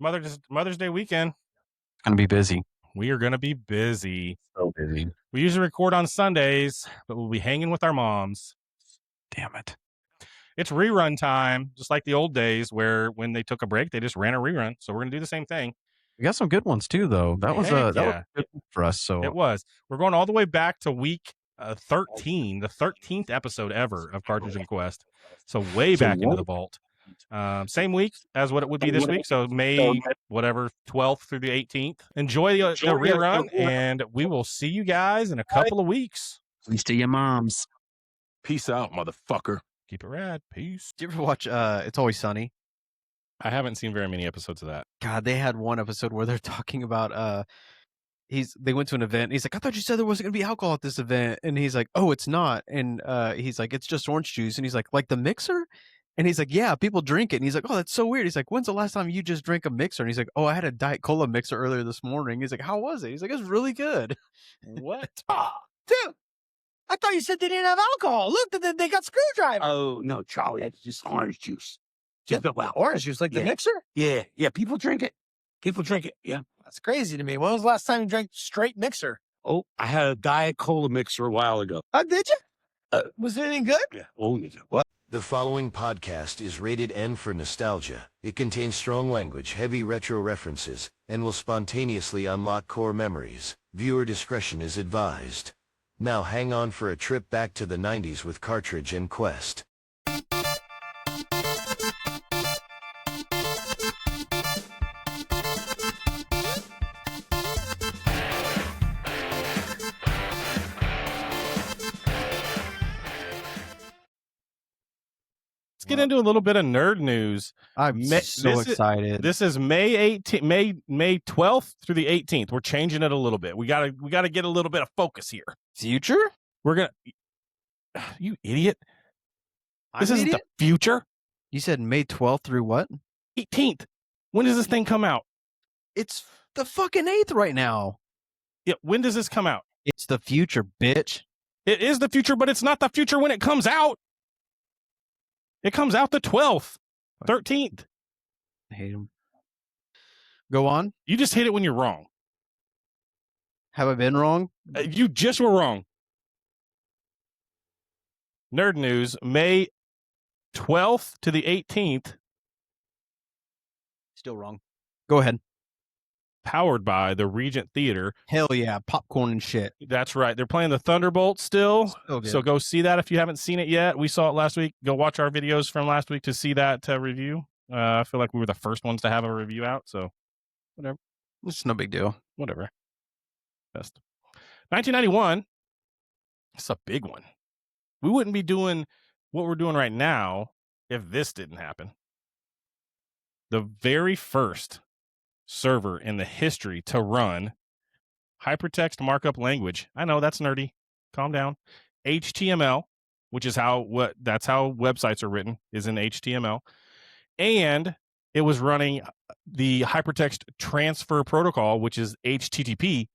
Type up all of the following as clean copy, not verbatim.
Mother's Day weekend. Gonna be busy. We are gonna be busy. So busy. We usually record on Sundays, but we'll be hanging with our moms. Damn it. It's rerun time, just like the old days where when they took a break, they just ran a rerun. So we're gonna do the same thing. We got some good ones too, though. That was Heck that yeah. was good for us. So It was. We're going all the way back to week 13, the 13th episode ever of Cartridge and Quest. So way back into the vault. Same week as what it would be this week. So May, whatever, 12th through the 18th. Enjoy the rerun, and we will see you guys in a couple of weeks. Please to your moms. Peace out, motherfucker. Keep it rad. Peace. Did you ever watch It's Always Sunny? I haven't seen very many episodes of that. God, they had one episode where they're talking about they went to an event and he's like, I thought you said there wasn't gonna be alcohol at this event, and he's like, oh, it's not, and he's like, it's just orange juice, and he's like the mixer, and he's like, yeah, people drink it, and he's like, oh, that's so weird. He's like, when's the last time you just drank a mixer? And he's like, oh, I had a Diet Cola mixer earlier this morning. He's like, how was it? He's like, it's really good. What? Oh, dude, I thought you said they didn't have alcohol. Look, they got screwdriver. Oh, no, Charlie, that's just orange juice. Just orange juice, like the mixer? Yeah, people drink it. People drink it, yeah. That's crazy to me. When was the last time you drank straight mixer? Oh, I had a Diet Cola mixer a while ago. Oh, did you? Was it any good? Yeah. Oh, what? The following podcast is rated N for nostalgia. It contains strong language, heavy retro references, and will spontaneously unlock core memories. Viewer discretion is advised. Now hang on for a trip back to the 90s with Cartridge and Quest. Let's get into a little bit of nerd news. I'm so excited. This is May 12th through the 18th. We're changing it a little bit. We gotta get a little bit of focus here. Future? We're gonna. You idiot! This isn't idiot? the future. You said May 12th through what? 18th. When does this thing come out? It's the fucking 8th right now. Yeah. When does this come out? It's the future, bitch. It is the future, but it's not the future when it comes out. It comes out the 12th, 13th. I hate him. Go on. You just hate it when you're wrong. Have I been wrong? You just were wrong. Nerd news, May 12th to the 18th. Still wrong. Go ahead. Powered by the Regent Theater. Hell yeah, popcorn and shit. That's right. They're playing the Thunderbolt still. So go see that if you haven't seen it yet. We saw it last week. Go watch our videos from last week to see that review. I feel like we were the first ones to have a review out. So whatever. It's no big deal. Whatever. Best. 1991. It's a big one. We wouldn't be doing what we're doing right now if this didn't happen. The very first server in the history to run hypertext markup language. I know that's nerdy. Calm down. HTML, which is that's how websites are written, is in HTML. And it was running the hypertext transfer protocol, which is HTTP,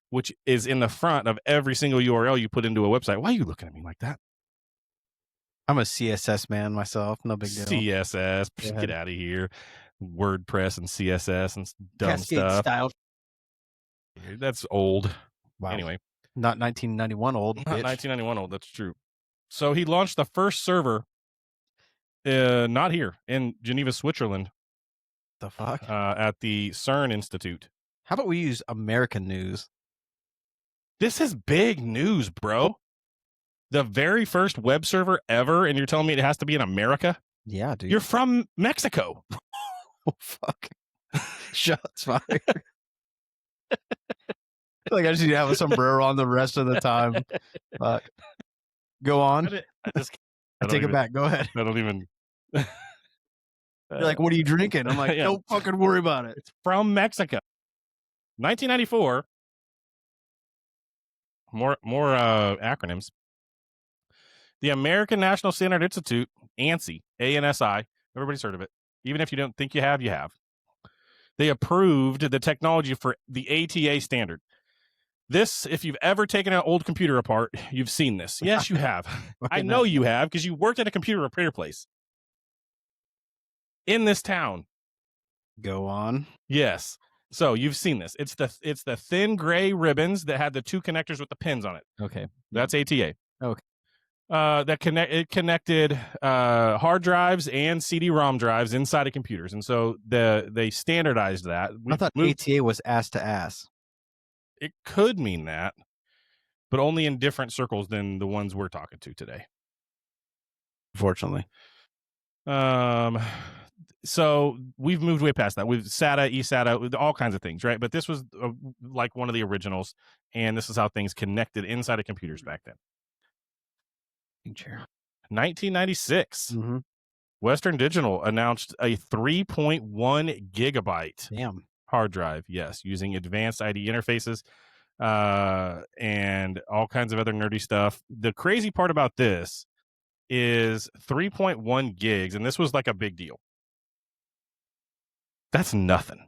which is in the front of every single URL you put into a website. Why are you looking at me like that? I'm a CSS man myself. No big deal. CSS. Get out of here. WordPress and CSS and dumb Cascade stuff. style. That's old. Wow. Anyway. Not 1991 old. Not bitch. 1991 old. That's true. So he launched the first server, not here, in Geneva, Switzerland. The fuck? At the CERN Institute. How about we use American news? This is big news, bro. The very first web server ever, and you're telling me it has to be in America? Yeah, dude. You're from Mexico. Oh, fuck. Shots fired. Like I just need to have a sombrero on the rest of the time. Fuck. Go on. I take it back. Go ahead. I don't even. You're like, what are you drinking? I'm like, Yeah. don't fucking worry about it. It's from Mexico. 1994. More acronyms. The American National Standard Institute, ANSI, ANSI. Everybody's heard of it. Even if you don't think you have, you have. They approved the technology for the ATA standard. This, if you've ever taken an old computer apart, you've seen this. Yes, you have. I know you have because you worked at a computer repair place in this town. Go on. Yes. So you've seen this. It's the thin gray ribbons that had the two connectors with the pins on it. Okay. That's ATA. Okay. It connected hard drives and CD-ROM drives inside of computers, and so they standardized that. I thought ATA was ass to ass. It could mean that, but only in different circles than the ones we're talking to today. Unfortunately. So we've moved way past that. We've SATA, eSATA, all kinds of things, right? But this was like one of the originals, and this is how things connected inside of computers back then. Chair. 1996. Mm-hmm. Western Digital announced a 3.1 gigabyte Damn. hard drive, yes, using advanced ID interfaces and all kinds of other nerdy stuff. The crazy part about this is 3.1 gigs, and this was like a big deal. That's nothing.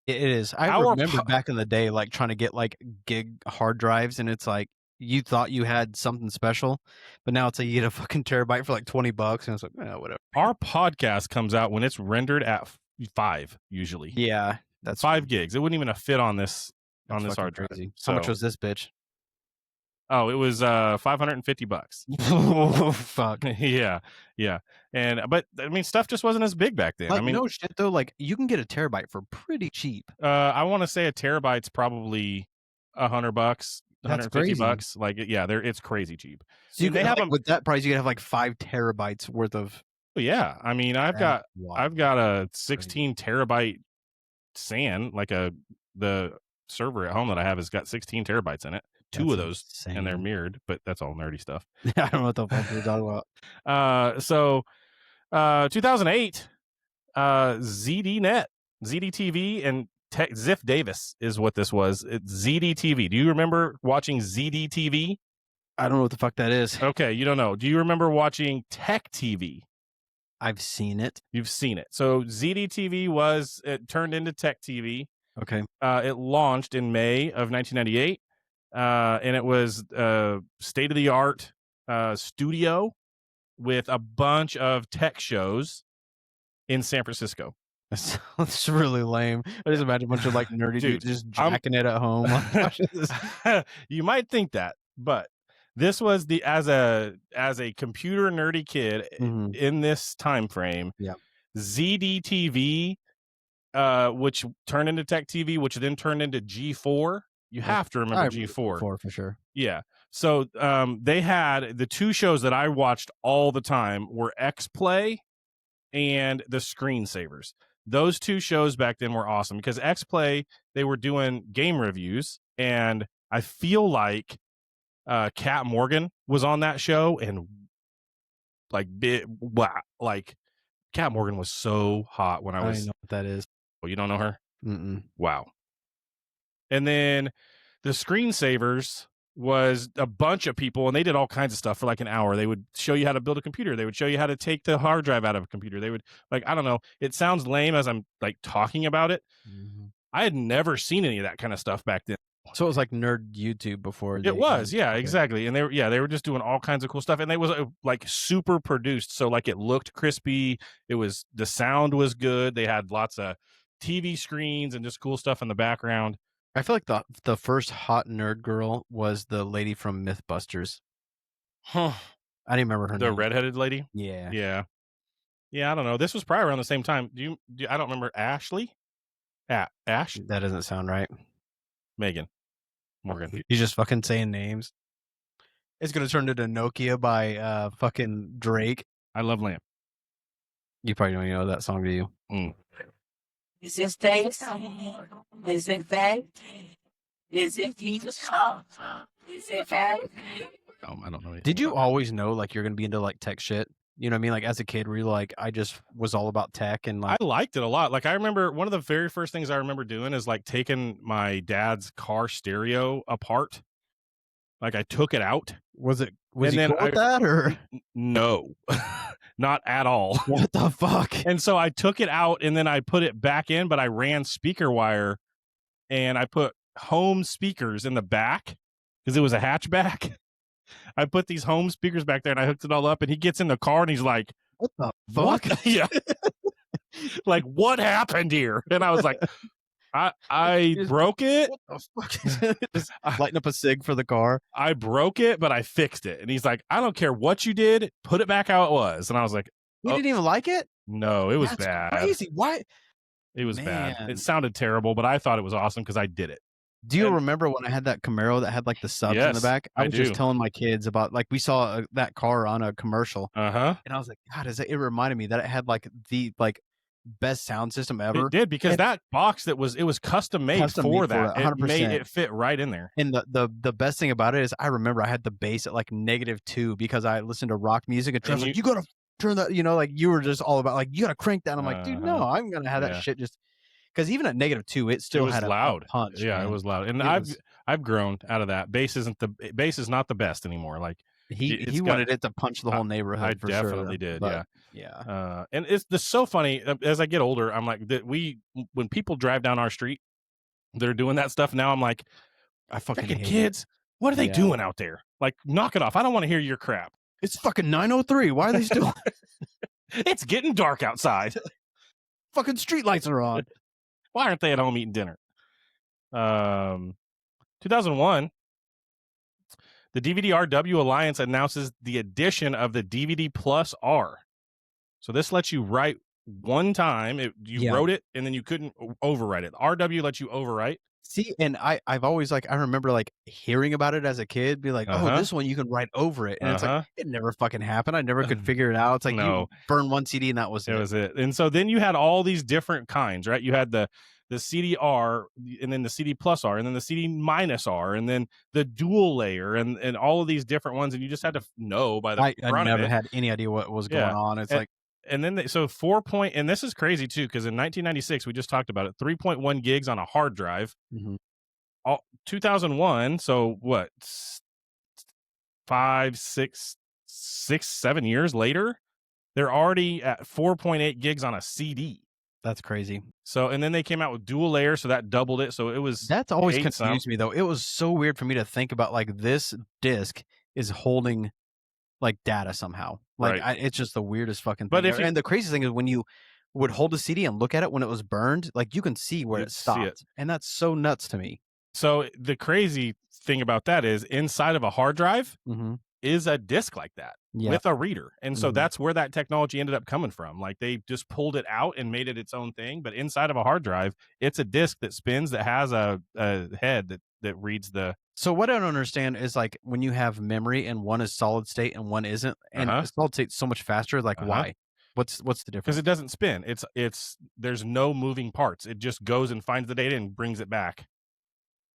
It is. I remember back in the day, like trying to get like gig hard drives, and it's like you thought you had something special, but now it's like you get a fucking terabyte for like $20, and it's like, whatever. Our podcast comes out when it's rendered at 5 usually. Yeah, that's 5 gigs. It wouldn't even fit on this hard drive. So, how much was this bitch? Oh, it was $550. Oh fuck. Yeah. But I mean, stuff just wasn't as big back then. Like, I mean, no shit though. Like you can get a terabyte for pretty cheap. I want to say a terabyte's probably $100, $150. Like, yeah, it's crazy cheap. So you can have with that price, you can have like 5 terabytes worth of. Yeah, I mean, I've got a 16 terabyte SAN, like the server at home that I have has got 16 terabytes in it. Two of those, insane. And they're mirrored, but that's all nerdy stuff. I don't know what the fuck you're talking about. So 2008, ZDTV, and Ziff Davis is what this was. It's ZDTV. Do you remember watching ZDTV? I don't know what the fuck that is. Okay, you don't know. Do you remember watching Tech TV? I've seen it. You've seen it. So ZDTV it turned into Tech TV. Okay. It launched in May of 1998. And it was state-of-the-art studio with a bunch of tech shows in San Francisco. That's really lame. I just imagine a bunch of like nerdy dudes just jacking it at home. You might think that, but this was as a computer nerdy kid in this time frame. Yeah. ZDTV, which turned into Tech TV, which then turned into G4. You have to remember G4. For sure. Yeah. So they had the two shows that I watched all the time were X-Play and the Screensavers. Those two shows back then were awesome because X-Play, they were doing game reviews, and I feel like Kat Morgan was on that show, and like Kat Morgan was so hot when I was. I know what that is. Oh, you don't know her? Mm-mm. Wow. And then the Screensavers was a bunch of people, and they did all kinds of stuff for like an hour. They would show you how to build a computer. They would show you how to take the hard drive out of a computer. They would, like, I don't know. It sounds lame as I'm like talking about it. Mm-hmm. I had never seen any of that kind of stuff back then. So it was like nerd YouTube before. It was, yeah, exactly. And they were just doing all kinds of cool stuff, and they was like super produced. So like it looked crispy. The sound was good. They had lots of TV screens and just cool stuff in the background. I feel like the first hot nerd girl was the lady from Mythbusters. Huh. I didn't remember her name. The redheaded lady? Yeah. Yeah, I don't know. This was probably around the same time. I don't remember Ashley? Ash? That doesn't sound right. Megan Morgan. He's just fucking saying names. It's going to turn into Nokia by fucking Drake. I Love Lamp. You probably don't even know that song, do you? Mm. Is it thanks? Is it fact? Is it Jesus? Is it fact? I don't know. Did you always know like you're gonna be into like tech shit? You know what I mean? Like as a kid, were you like, I just was all about tech and like I liked it a lot. Like I remember one of the very first things I remember doing is like taking my dad's car stereo apart. Like I took it out. Was he cool with that or no? Not at all. What the fuck? And so I took it out and then I put it back in, but I ran speaker wire and I put home speakers in the back because it was a hatchback. I put these home speakers back there and I hooked it all up, and he gets in the car and he's like, what the fuck? Yeah. Like, what happened here? And I was like, I Just- broke it. What the fuck? Just lighting up a cig for the car. I broke it, but I fixed it. And he's like, I don't care what you did. Put it back how it was. And I was like, You Oh. didn't even like it? no, it was That's bad. crazy. Why? It was bad. Man. It sounded terrible, but I thought it was awesome because I did it. Do you And- remember when I had that Camaro that had like the subs in the Yes, back? I I was just do. telling my kids about like we saw that car on a commercial, Uh-huh. and I was like, God, it reminded me that it had like the best sound system ever. It did because And- that box it was custom made Custom for made for that. it, It made 100%. it fit right in there. And the best thing about it is I remember I had the bass at like -2 because I listened to rock music and Trev's And like, you gotta turn that, like you were just all about like you gotta crank that. I'm like, dude, no, Uh-huh. I'm gonna have Yeah. that shit just because even at -2 it still was had a loud. punch. Yeah, man. it was loud. And It I've grown out of that. Bass is not the best anymore. Like He it's got- wanted it to punch the whole neighborhood. I for definitely sure, did. but, Yeah. yeah. And it's just so funny as I get older. I'm like that when people drive down our street, they're doing that stuff. Now I'm like, I fucking fucking hate kids, what are they Yeah. doing out there? Like, knock it off. I don't want to hear your crap. It's fucking 9:03. Why are they still It's getting dark outside. fucking streetlights are on? Why aren't they at home eating dinner? 2001, the DVD-RW Alliance announces the addition of the DVD Plus R. So this lets you write one time. You Yeah. wrote it, and then you couldn't overwrite it. RW lets you overwrite. See, and I've always I remember hearing about it as a kid, be like, oh, Uh-huh. this one you can write over it, and it's Uh-huh. like it never fucking happened. I never could figure it out. It's like No. you burn one CD and that was That it. was it. And so then you had all these different kinds, right? You had the CD-R, and then the CD plus R, and then the CD minus R, and then the dual layer, and all of these different ones, and you just had to know by the I front of never it. had any idea what was Yeah. going on. It's And- like And then so 4 and this is crazy too, because in 1996 we just talked about it, 3.1 gigs on a hard drive. Mhm. 2001, so what, 7 years later, they're already at 4.8 gigs on a CD. that's crazy. So, and then they came out with dual layer, so that doubled it. So it was That's always 8 confused me though. It was so weird for me to think about this disc is holding data somehow. Right. It's just the weirdest fucking thing. But if ever. you- And the crazy thing is when you would hold a CD and look at it when it was burned, you can see where You'd it see it. stopped, and that's so nuts to me. So the crazy thing about that is inside of a hard drive Mm-hmm. is a disc like that Yeah. with a reader. And so Mhm. that's where that technology ended up coming from. Like they just pulled it out and made it its own thing. But inside of a hard drive, it's a disc that spins that has a head that reads the. So what I don't understand is when you have memory and one is solid state and one isn't, and Uh-huh. solid state's so much faster. Uh-huh. Why? What's the Because difference? it doesn't spin. It's there's no moving parts. It just goes and finds the data and brings it back.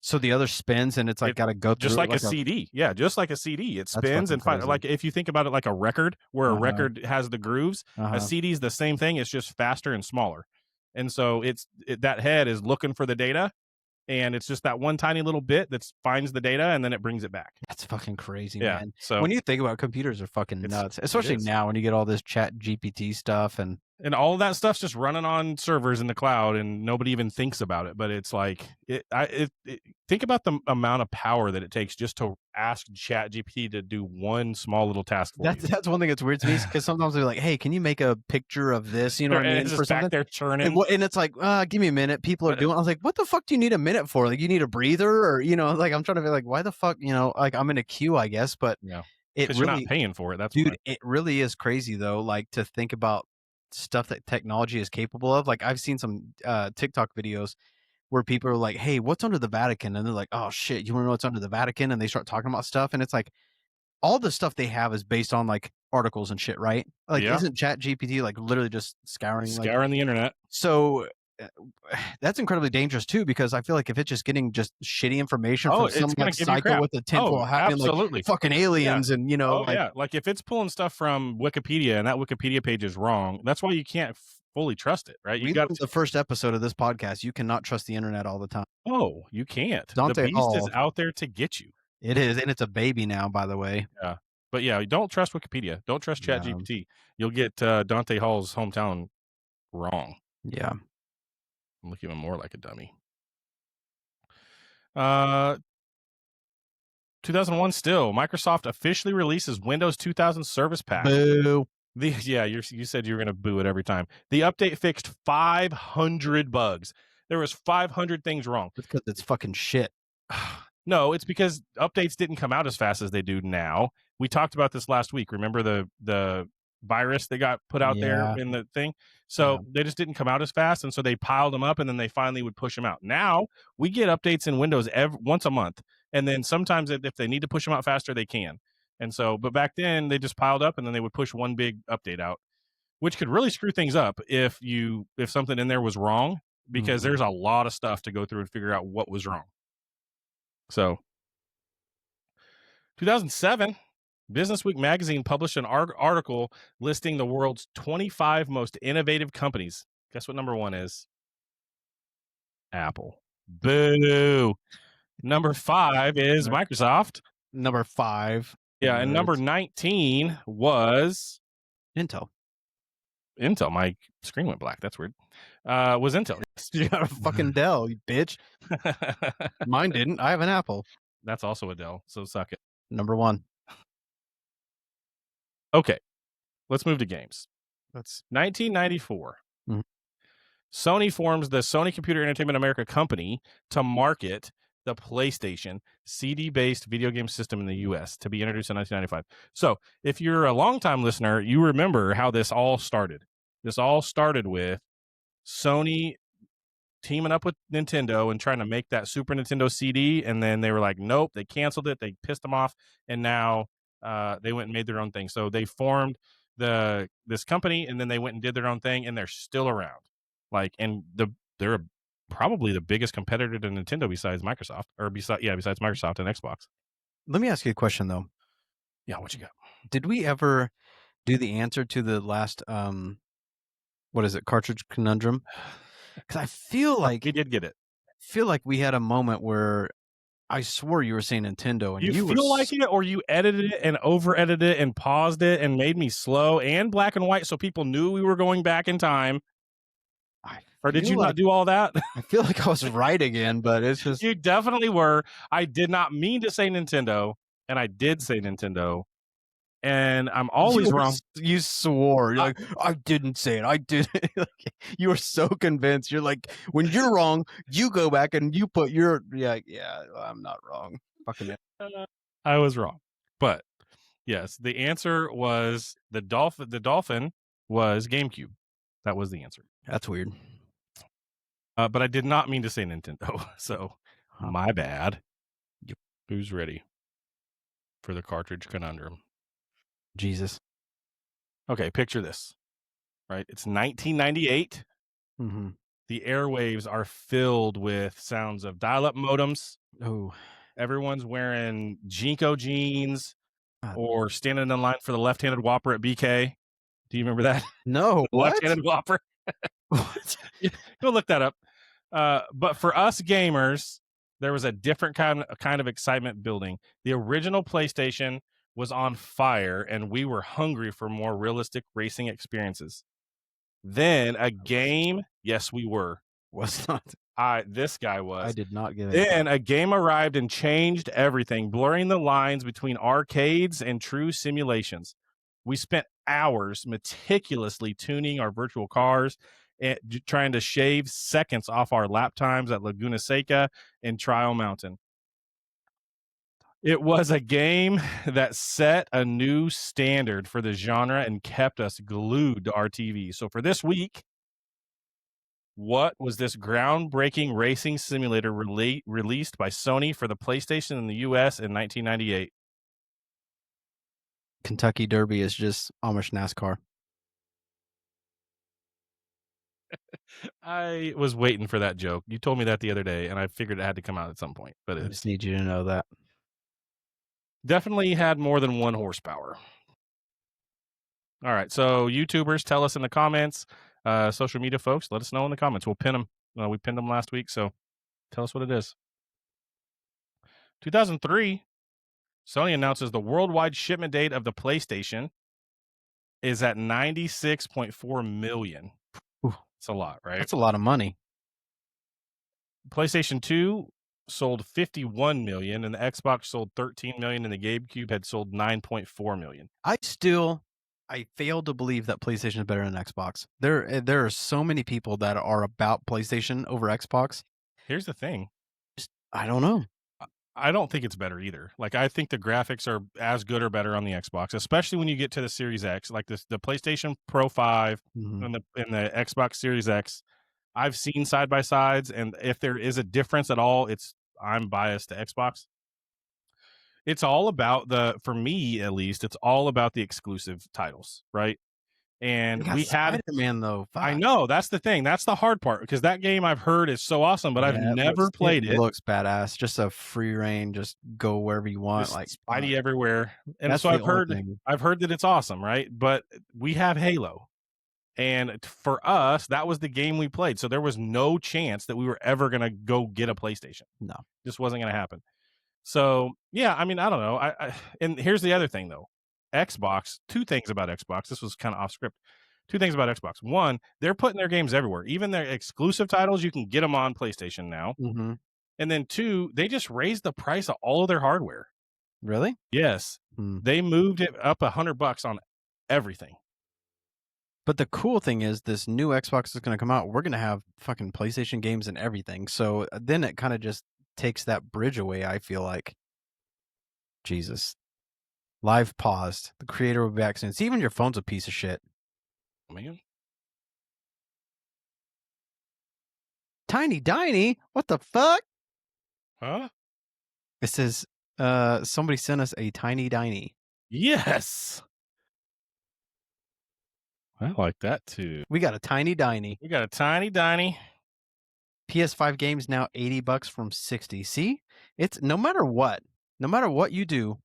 So the other spins and it's It- got to go through Just it like a CD. Yeah, just like a CD. It spins fucking and finds, crazy. like if you think about it like a record, where a Uh-huh. record has the grooves, Uh-huh. a CD is the same thing. It's just faster and smaller. And so that head is looking for the data, and it's just that one tiny little bit that finds the data and then it brings it back. That's fucking crazy, Yeah. man. So When you think about it, computers are fucking nuts, especially is. now when you get all this Chat GPT stuff and and all of that stuff's just running on servers in the cloud, and nobody even thinks about it. But it's like think about the amount of power that it takes just to ask ChatGPT to do one small little task for you. that's one thing that's weird to me because sometimes they're like, "Hey, can you make a picture of this?" You know what I And mean? it's For just back something. there churning. And it's like, give me a minute. People are But- doing. I was like, what the fuck do you need a minute for? Like, you need a breather, or I'm trying to be like, why the fuck, I'm in a queue, I guess, but Yeah. it Because you're really, not paying for it. That's dude, why. it really is crazy though. To think about stuff that technology is capable of. I've seen some TikTok videos where people are like, "Hey, what's under the Vatican?" And they're like, "Oh shit, you want to know what's under the Vatican?" And they start talking about stuff, and it's like all the stuff they have is based on articles and shit, right? Yeah. Isn't Chat GPT literally just scouring? Scouring the internet. So that's incredibly dangerous too, because I feel like if it's just getting just shitty information Oh, from it's some gonna give you psycho crap. with a tinfoil Oh, hat, being like absolutely. fucking aliens, and Yeah. Like if it's pulling stuff from Wikipedia and that Wikipedia page is wrong, that's why you can't fully trust it, right? You we got learned the first episode of this podcast. You cannot trust the internet all the time. you can't. Dante the beast is Hall. out there to get you. It is, and it's a baby now, by the way. But yeah, don't trust Wikipedia. Don't trust Yeah. ChatGPT. You'll get Dante Hall's hometown wrong. Yeah. I'm looking even more like a dummy. 2001 still. Microsoft officially releases Windows 2000 Service Pack. Boo. You said you were going to boo it every time. The update fixed 500 bugs. There was 500 things wrong. It's because it's fucking shit. No, it's because updates didn't come out as fast as they do now. We talked about this last week. Remember the virus that got put out there in the thing? So they just didn't come out as fast, and so they piled them up, and then they finally would push them out. Now we get updates in Windows once a month, and then sometimes if they need to push them out faster, they can. And so, but back then they just piled up, and then they would push one big update out, which could really screw things up if something in there was wrong, because there's a lot of stuff to go through and figure out what was wrong. So 2007, Business Week magazine published an article listing the world's 25 most innovative companies. Guess what number 1 is? Apple. Boo. Number 5 is Microsoft. Number 5. Yeah, and number 19 was Intel. My screen went black. That's weird. Was Intel. You got a fucking Dell, you bitch. Mine didn't. I have an Apple. That's also a Dell, so suck it. Number 1. Okay, let's move to games. That's 1994. Sony forms the Sony Computer Entertainment America company to market the PlayStation CD-based video game system in the U.S. to be introduced in 1995. So if you're a longtime listener, you remember how this all started. This all started with Sony teaming up with Nintendo and trying to make that Super Nintendo CD, and then they were like, nope, they canceled it, they pissed them off, and now they went and made their own thing. So they formed this company, and then they went and did their own thing, and they're still around. They're probably the biggest competitor to Nintendo besides Microsoft, besides Microsoft and Xbox. Let me ask you a question though. Yeah, what you got? Did we ever do the answer to the last what is it, Cartridge Conundrum? Because I feel like we did get it. I feel like we had a moment where I swore you were saying Nintendo, and you feel like it, or you edited it and over edited it and paused it and made me slow and black and white so people knew we were going back in time. Or did you not do all that? I feel like I was right again, but it's just... You definitely were. I did not mean to say Nintendo, and I did say Nintendo. And I'm always wrong. You swore. You're like, I didn't say it. I didn't. You were so convinced. You're like, when you're wrong, you go back and you put your... Yeah, I'm not wrong. Fucking it. I was wrong. But, yes, the answer was the Dolphin was GameCube. That was the answer. That's weird. But I did not mean to say Nintendo, so my bad. Yep. Who's ready for the Cartridge Conundrum? Jesus. Okay, picture this. Right? It's 1998. Mm-hmm. The airwaves are filled with sounds of dial-up modems. Oh. Everyone's wearing Jinko jeans or standing in line for the left-handed Whopper at BK. Do you remember that? No. Left-handed Whopper. What? Go look that up. But for us gamers, there was a different kind of excitement building. The original PlayStation was on fire, and we were hungry for more realistic racing experiences. Then a game, yes, we were. Was not. This guy was. I did not get it. Then a game arrived and changed everything, blurring the lines between arcades and true simulations. We spent hours meticulously tuning our virtual cars and trying to shave seconds off our lap times at Laguna Seca and Trial Mountain. It was a game that set a new standard for the genre and kept us glued to our TV. So for this week, what was this groundbreaking racing simulator released by Sony for the PlayStation in the US in 1998? Kentucky Derby is just Amish NASCAR. I was waiting for that joke. You told me that the other day, and I figured it had to come out at some point. But I just need you to know that. Definitely had more than 1 horsepower. All right, so YouTubers, tell us in the comments. Social media folks, let us know in the comments. We'll pin them. We pinned them last week, so tell us what it is. 2003, Sony announces the worldwide shipment date of the PlayStation is at 96.4 million. That's a lot, right? That's a lot of money. PlayStation 2 sold 51 million, and the Xbox sold 13 million, and the GameCube had sold 9.4 million. I still I fail to believe that PlayStation is better than Xbox. There are so many people that are about PlayStation over Xbox. Here's the thing. I don't know. I don't think it's better either. Like, I think the graphics are as good or better on the Xbox, especially when you get to the Series X. Like the PlayStation Pro 5 Mhm. and the Xbox Series X. I've seen side by sides, and if there is a difference at all, I'm biased to Xbox. It's all about for me at least, it's all about the exclusive titles, right? And we had Spider-Man though. I Fuck. know, that's the thing. That's the hard part, because that game I've heard is so awesome, but I've Yeah, never played it. Looks badass. Just a free reign, just go wherever you want. Just Like Spidey everywhere. And that's so the I've only thing. heard that it's awesome, right? But we have Halo. And for us, that was the game we played. So there was no chance that we were ever going to go get a PlayStation. No. Just wasn't going to happen. So, yeah, I mean, I don't know. And here's the other thing, though. Xbox, two things about Xbox. This was kind of off script. Two things about Xbox. One, they're putting their games everywhere. Even their exclusive titles, you can get them on PlayStation now. Mm-hmm. And then two, they just raised the price of all of their hardware. Really? Yes. They moved it up $100 on everything. But the cool thing is, this new Xbox is going to come out. We're going to have fucking PlayStation games and everything. So then it kind of just takes that bridge away, I feel like. Jesus. Live paused. The creator will be back soon. See, even your phone's a piece of shit. Man. Tiny Diny? What the fuck? Huh? It says, somebody sent us a Tiny Diny. Yes. I like that too. We got a Tiny Diny. We got a Tiny Diny. PS5 games now $80 from $60. See, it's no matter what you do,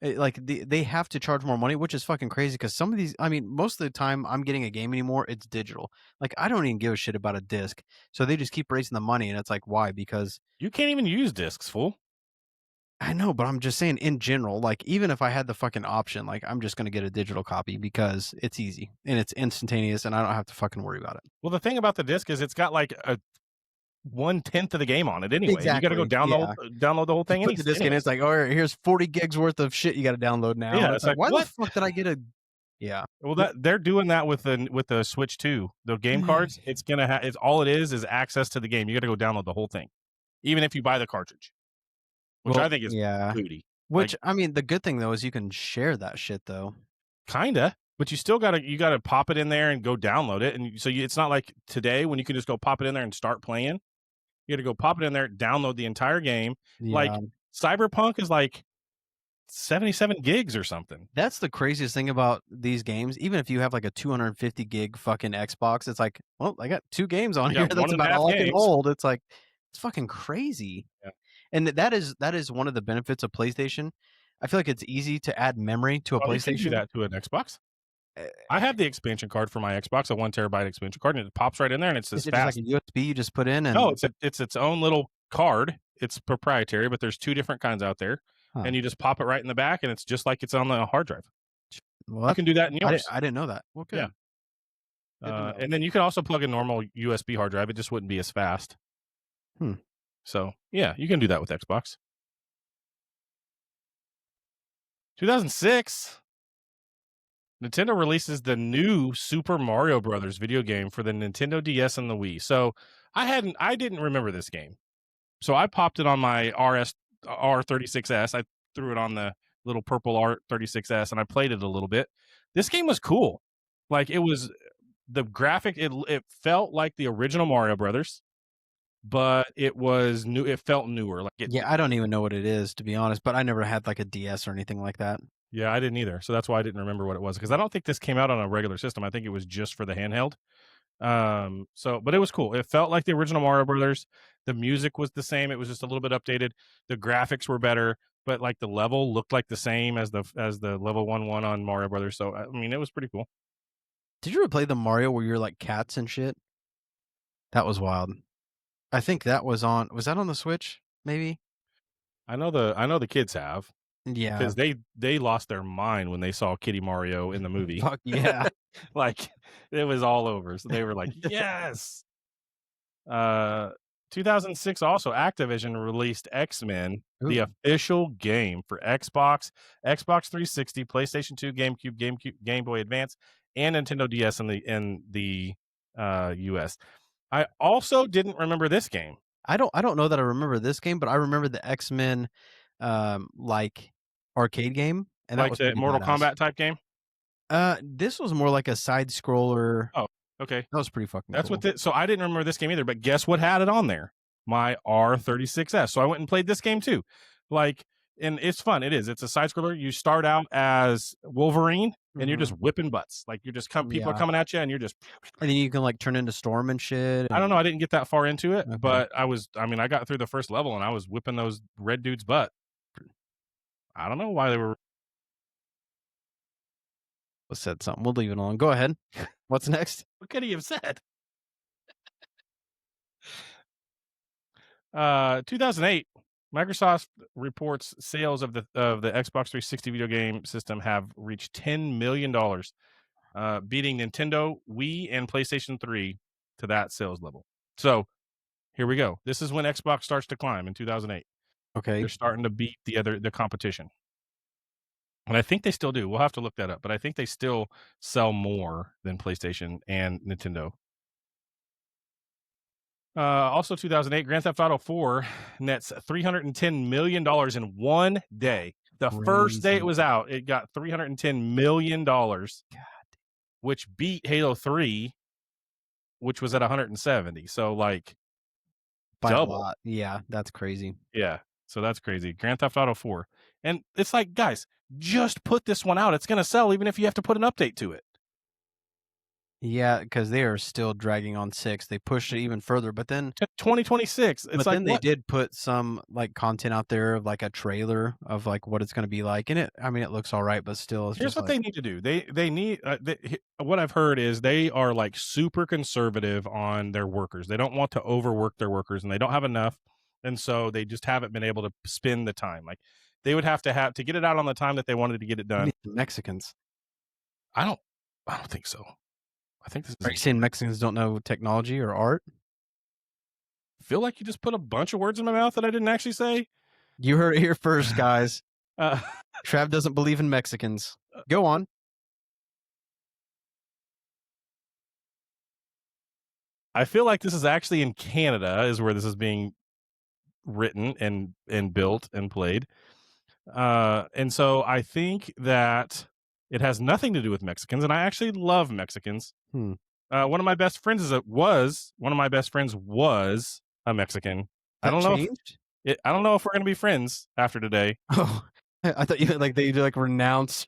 they have to charge more money, which is fucking crazy. Because some of these, I mean, most of the time I'm getting a game anymore, it's digital. Like, I don't even give a shit about a disc, so they just keep raising the money, and it's like, why? Because you can't even use discs, fool. I know, but I'm just saying in general, like, even if I had the fucking option, like, I'm just going to get a digital copy because it's easy and it's instantaneous and I don't have to fucking worry about it. Well, the thing about the disc is it's got like a 1/10 of the game on it anyway. Exactly. You got to go download the whole thing. Put the disc in, it's like, oh, here's 40 gigs worth of shit you got to download now. Yeah, it's like, why what? the fuck did I get a... Yeah. Well, they're doing that with the Switch too. The game cards, it's gonna have. It's all it is access to the game. You got to go download the whole thing, even if you buy the cartridge, which I think is booty. Which, like, I mean, the good thing though is you can share that shit though. Kinda, but you still gotta pop it in there and go download it, and so it's not like today when you can just go pop it in there and start playing. You got to go pop it in there, download the entire game. Yeah. Like Cyberpunk is like 77 gigs or something. That's the craziest thing about these games. Even if you have like a 250 gig fucking Xbox, it's like, well, I got 2 games on here. That's about all I can hold. It's like, it's fucking crazy. Yeah. And that is one of the benefits of PlayStation. I feel like it's easy to add memory to a PlayStation. You can do that to an Xbox. I have the expansion card for my Xbox, a 1 terabyte expansion card, and it pops right in there, and it's just fast. Just like a USB you just put in? And... No, it's its own little card. It's proprietary, but there's 2 different kinds out there, and you just pop it right in the back, and it's just like it's on the hard drive. Well, you can do that in yours. I didn't know that. Well, good. Yeah. And then you can also plug a normal USB hard drive. It just wouldn't be as fast. So, yeah, you can do that with Xbox. 2006, Nintendo releases the new Super Mario Brothers video game for the Nintendo DS and the Wii. So, I didn't remember this game. So, I popped it on my R36S. I threw it on the little purple R36S, and I played it a little bit. This game was cool. Like, it was the graphic, it felt like the original Mario Brothers, but it was new. It felt newer. Like I don't even know what it is, to be honest, but I never had like a DS or anything like that. Yeah, I didn't either. So that's why I didn't remember what it was, because I don't think this came out on a regular system. I think it was just for the handheld. But it was cool. It felt like the original Mario Brothers. The music was the same. It was just a little bit updated. The graphics were better, but like the level looked like the same as the level 1-1 on Mario Brothers. So I mean, it was pretty cool. Did you ever play the Mario where you're like cats and shit? That was wild. I think that was that on the Switch? Maybe. I know the kids have. Yeah, because they lost their mind when they saw Kitty Mario in the movie. Fuck yeah. Like, it was all over. So they were like, yes. 2006 also, Activision released X-Men, the Ooh. official game for Xbox, Xbox 360, PlayStation 2, GameCube, Game Boy Advance, and Nintendo DS in the US. I also didn't remember this game. I don't know that I remember this game, but I remember the X-Men like arcade game, and that Like was the pretty Mortal badass. Kombat type game? This was more like a side scroller. Oh, okay. That was pretty fucking That's cool. what so I didn't remember this game either, but guess what had it on there? My R36S. So I went and played this game too. Like, and it's fun. It is. It's a side scroller. You start out as Wolverine and you're just whipping butts. Like you're just people are Yeah. coming at you and you're just And then you can like turn into Storm and shit. I don't know. I didn't get that far into it, Okay. but I got through the first level and I was whipping those red dudes' butt. I don't know why they were. Said something. We'll leave it alone. Go ahead. What's next? What could he have said? 2008, Microsoft reports sales of the Xbox 360 video game system have reached $10 million, beating Nintendo, Wii, and PlayStation 3 to that sales level. So here we go. This is when Xbox starts to climb in 2008. Okay. They're starting to beat the competition. And I think they still do. We'll have to look that up, but I think they still sell more than PlayStation and Nintendo. Also, 2008, Grand Theft Auto 4 nets $310 million in one day. The first day it was out, it got $310 million, which beat Halo 3, which was at 170. So, like, by double. a lot. Yeah, that's crazy. Yeah, so that's crazy. Grand Theft Auto 4. And it's like, guys, just put this one out. It's going to sell even if you have to put an update to it. Yeah, because they are still dragging on 6. They pushed it even further, but then to 2026. It's but like, then they did put some like content out there of like a trailer of like what it's going to be like, and it looks all right, but still, it's here's just what like, they need to do. They need what I've heard is they are like super conservative on their workers. They don't want to overwork their workers, and they don't have enough, and so they just haven't been able to spend the time. Like they would have to get it out on the time that they wanted to get it done. Mexicans. I don't think so. I think this is. Are you saying Mexicans don't know technology or art? Feel like you just put a bunch of words in my mouth that I didn't actually say. You heard it here first, guys. Trav doesn't believe in Mexicans. Go on. I feel like this is actually in Canada is where this is being written and built and played. And so I think that it has nothing to do with Mexicans, and I actually love Mexicans. One of my best friends was a Mexican. I don't know. I don't know if we're gonna be friends after today. Oh, I thought you meant like they like renounce.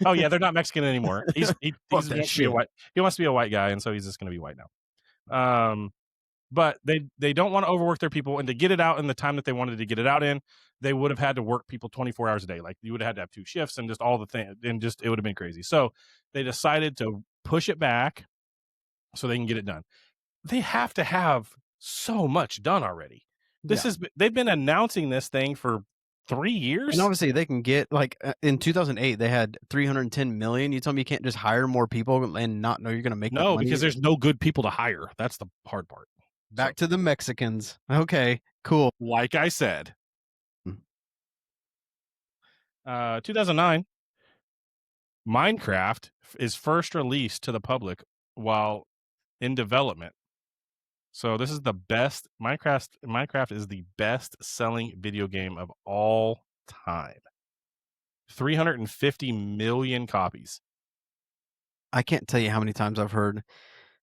Oh yeah, they're not Mexican anymore. He wants that to be a white. He wants to be a white guy, and so he's just gonna be white now. But they don't want to overwork their people, and to get it out in the time that they wanted to get it out in, they would have had to work people 24 hours a day. Like you would have had to have 2 shifts and just all the things, and just it would have been crazy. So they decided to push it back so they can get it done. They have to have so much done already. They've been announcing this thing for 3 years. And obviously they can get like in 2008 they had 310 million. You tell me you can't just hire more people and not know you're going to make no money? Because there's no good people to hire. That's the hard part. Back to the Mexicans. Okay, cool. Like I said. 2009, Minecraft is first released to the public while in development. So this is the best Minecraft is the best selling video game of all time. 350 million copies. I can't tell you how many times I've heard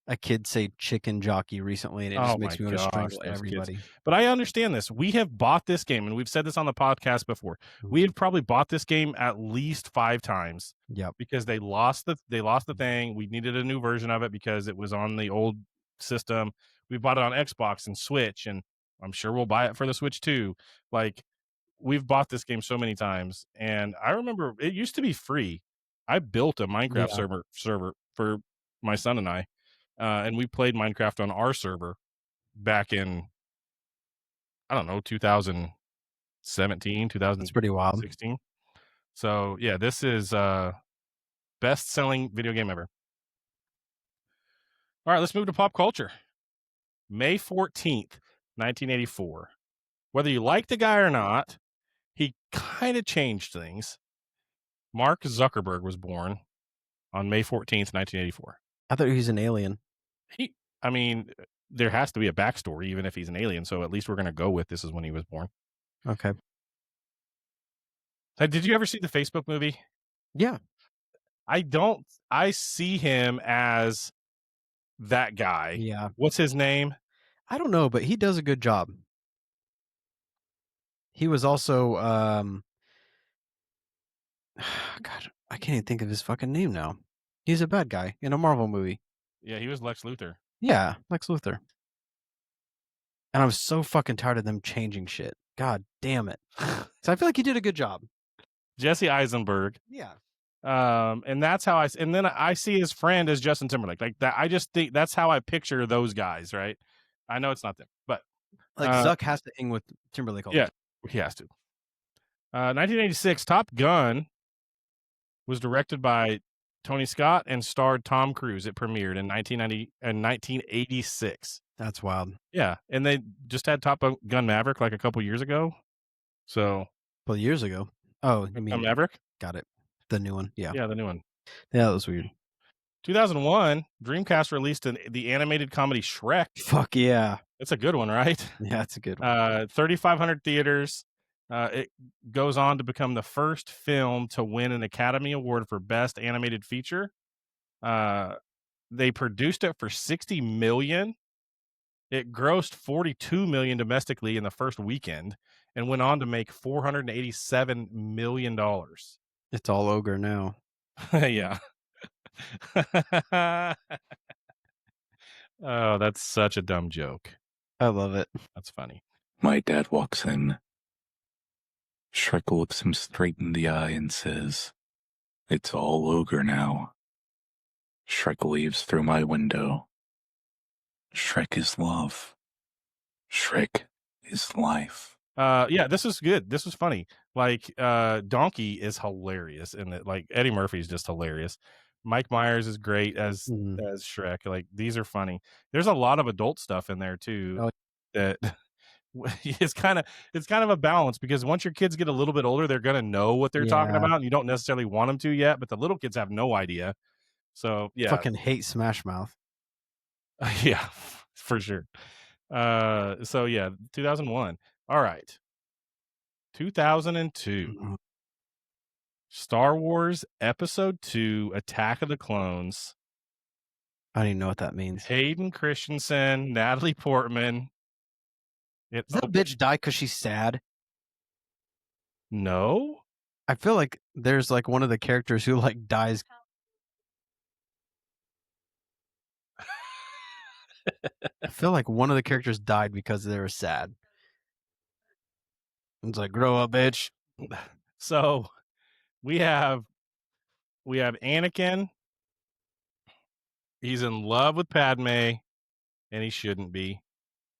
a kid say chicken jockey recently, and it just makes me want to strangle everybody. Kids. But I understand this. We have bought this game, and we've said this on the podcast before. We have probably bought this game at least 5 times. Yep. Because they lost the thing. We needed a new version of it because it was on the old system. We bought it on Xbox and Switch, and I'm sure we'll buy it for the Switch too. Like we've bought this game so many times, and I remember it used to be free. I built a Minecraft server for my son and I. And we played Minecraft on our server back in, I don't know, 2017, 2016. That's pretty wild. So, yeah, this is best-selling video game ever. All right, let's move to pop culture. May 14th, 1984. Whether you like the guy or not, he kind of changed things. Mark Zuckerberg was born on May 14th, 1984. I thought he was an alien. I mean, there has to be a backstory, even if he's an alien. So at least we're going to go with this is when he was born. Okay. Did you ever see the Facebook movie? Yeah. I see him as that guy. Yeah. What's his name? I don't know, but he does a good job. He was also, God, I can't even think of his fucking name now. He's a bad guy in a Marvel movie. Yeah, he was Lex Luthor. Yeah, Lex Luthor. And I'm so fucking tired of them changing shit. God damn it. So I feel like he did a good job. Jesse Eisenberg. Yeah. And that's how and then I see his friend as Justin Timberlake. Like that, I just think that's how I picture those guys, right? I know it's not them, but Like Zuck has to hang with Timberlake all the yeah, time. he has to. 1986, Top Gun was directed by Tony Scott and starred Tom Cruise. It premiered in 1986. That's wild. Yeah, and they just had Top Gun Maverick like a couple years ago. So, well, years ago. Oh, you mean Maverick? Got it. The new one. Yeah. Yeah, the new one. Yeah, that was weird. 2001, Dreamcast released the animated comedy Shrek. Fuck yeah. It's a good one, right? Yeah, it's a good one. 3,500 theaters. It goes on to become the first film to win an Academy Award for Best Animated Feature. They produced it for $60 million. It grossed $42 million domestically in the first weekend and went on to make $487 million. It's all ogre now. Yeah. Oh, that's such a dumb joke. I love it. That's funny. My dad walks in. Shrek looks him straight in the eye and says, "It's all ogre now." Shrek leaves through my window. Shrek is love. Shrek is life. Yeah, this was good. This was funny. Like, Donkey is hilarious, and like Eddie Murphy's just hilarious. Mike Myers is great as Shrek. Like, these are funny. There's a lot of adult stuff in there too. That it's kind of a balance, because once your kids get a little bit older, they're gonna know what they're talking about, and you don't necessarily want them to yet, but the little kids have no idea. So yeah, fucking hate Smash Mouth. Yeah, for sure. So yeah, 2001. All right. 2002. Star Wars Episode 2, Attack of the Clones. I don't even know what that means. Hayden Christensen, Natalie Portman. Does that bitch die because she's sad? No. I feel like there's like one of the characters who like dies. I feel like one of the characters died because they were sad. It's like, grow up, bitch. So we have Anakin. He's in love with Padme, and he shouldn't be.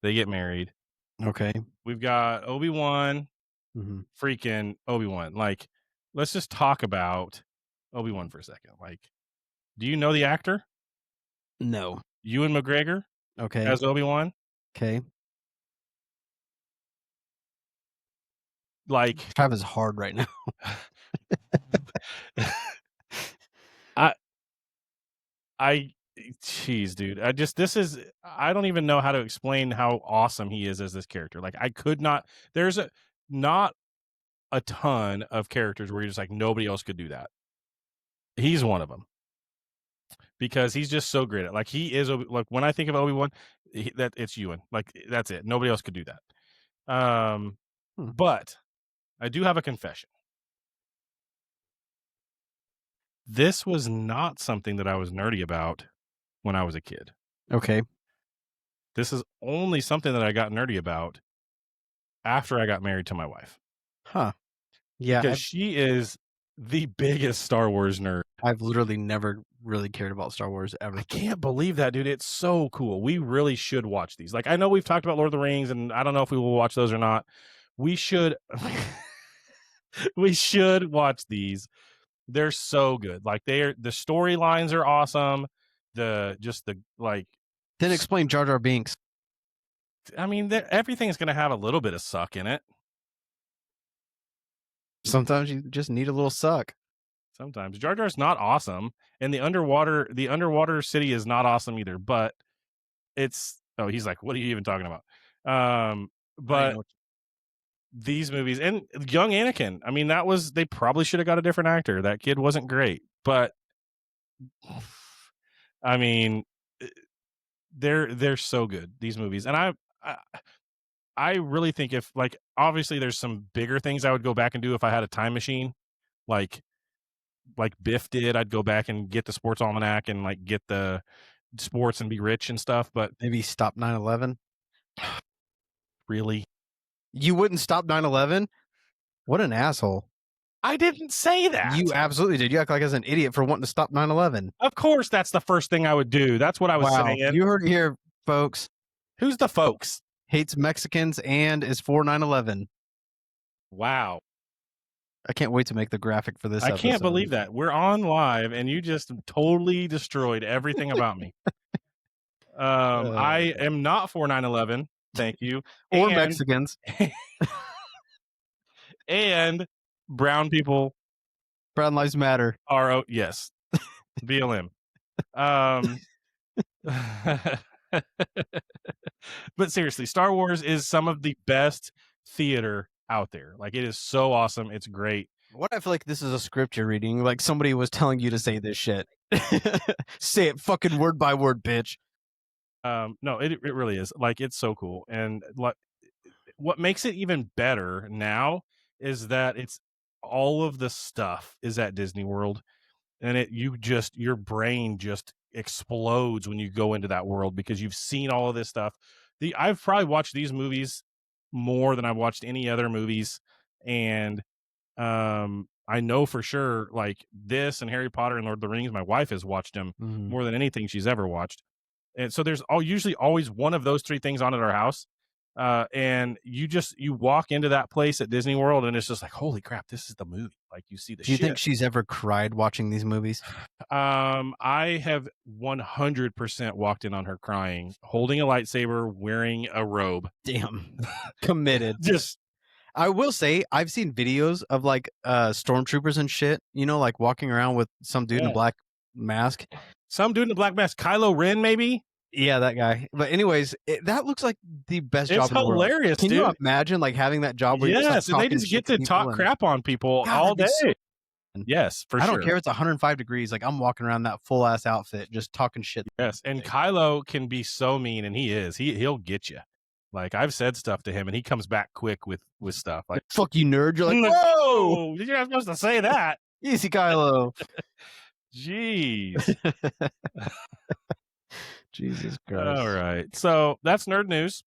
They get married. Okay. We've got Obi-Wan. Freaking Obi-Wan. Like, let's just talk about Obi-Wan for a second. Like, do you know the actor? No. Ewan McGregor. Okay. As Obi-Wan. Okay. Like, Trav is hard right now. Jeez, dude. I don't even know how to explain how awesome he is as this character. Like, there's not a ton of characters where you're just like, nobody else could do that. He's one of them. Because he's just so great at, like, he is, like, when I think of Obi-Wan, that it's Ewan. Like, that's it. Nobody else could do that. But I do have a confession. This was not something that I was nerdy about when I was a kid. Okay. This is only something that I got nerdy about after I got married to my wife. Huh. Yeah. Because she is the biggest Star Wars nerd. I've literally never really cared about Star Wars ever. I can't believe that, dude. It's so cool. We really should watch these. Like, I know we've talked about Lord of the Rings, and I don't know if we will watch those or not. We should we should watch these. They're so good. Like, the storylines are awesome. Then explain Jar Jar Binks. I mean, everything's going to have a little bit of suck in it. Sometimes you just need a little suck. Sometimes Jar Jar's not awesome, and the underwater city is not awesome either. But it's he's like, what are you even talking about? But these movies and young Anakin, I mean, they probably should have got a different actor. That kid wasn't great, but I mean, they're so good, these movies. And I really think if, like, obviously there's some bigger things I would go back and do if I had a time machine, like Biff did. I'd go back and get the sports almanac and like get the sports and be rich and stuff. But maybe stop 9/11. Really? You wouldn't stop 9/11? What an asshole. I didn't say that. You absolutely did. You act like I was an idiot for wanting to stop 9/11. Of course, that's the first thing I would do. That's what I was saying. You heard it here, folks. Who's the folks? Hates Mexicans and is for 9/11. Wow. I can't wait to make the graphic for this I episode. can't believe that. We're on live and you just totally destroyed everything about me. I am not for 9/11. Thank you. Or Mexicans. And brown people. Brown Lives Matter. Yes. BLM. But seriously, Star Wars is some of the best theater out there. Like, it is so awesome. It's great. What I feel like this is a script you're reading. Like somebody was telling you to say this shit. Say it fucking word by word, bitch. No, it really is. Like, it's so cool. And what makes it even better now is that it's all of the stuff is at Disney World, and your brain just explodes when you go into that world because you've seen all of this stuff. I've probably watched these movies more than I've watched any other movies, and I know for sure, like, this and Harry Potter and Lord of the Rings, my wife has watched them more than anything she's ever watched. And so there's usually always one of those three things on at our house. And you walk into that place at Disney World and it's just like, holy crap, this is the movie. Like, you see the shit. Do you think she's ever cried watching these movies? I have 100% walked in on her crying, holding a lightsaber, wearing a robe. Damn. Committed. Just, I will say, I've seen videos of like stormtroopers and shit, like walking around with some dude in a black mask. Some dude in a black mask. Kylo Ren, maybe? Yeah, that guy. But anyways, that looks like the best job in the world. It's hilarious, Can dude. you imagine like having that job where you're just, and they just get to talk crap on people all day. Yes, for sure. I don't care if it's 105 degrees. Like, I'm walking around that full ass outfit just talking shit. Yes, and Kylo can be so mean, and he is. He'll get you. Like, I've said stuff to him, and he comes back quick with stuff. Like, fuck you, nerd. You're like, whoa! You're not supposed to say that. Easy, Kylo. Jeez. Jesus Christ. All right. So that's nerd news.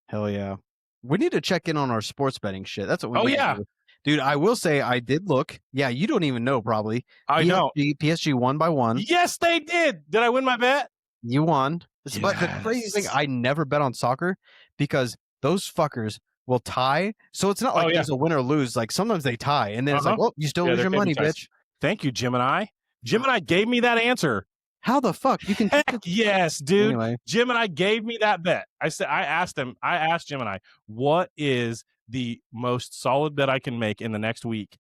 Hell yeah. We need to check in on our sports betting shit. That's what we need to do. Dude, I will say I did look. Yeah, you don't even know probably. I know. PSG won by 1. Yes, they did. Did I win my bet? You won. Yes. But the crazy thing, I never bet on soccer because those fuckers will tie. So it's not like there's a win or lose. Like, sometimes they tie. And then it's like, well, you still lose your money, bitch. Thank you, Gemini. Gemini gave me that answer. How the fuck? You can. Heck yes, dude. Anyway. Gemini gave me that bet. I asked Gemini, what is the most solid bet I can make in the next week?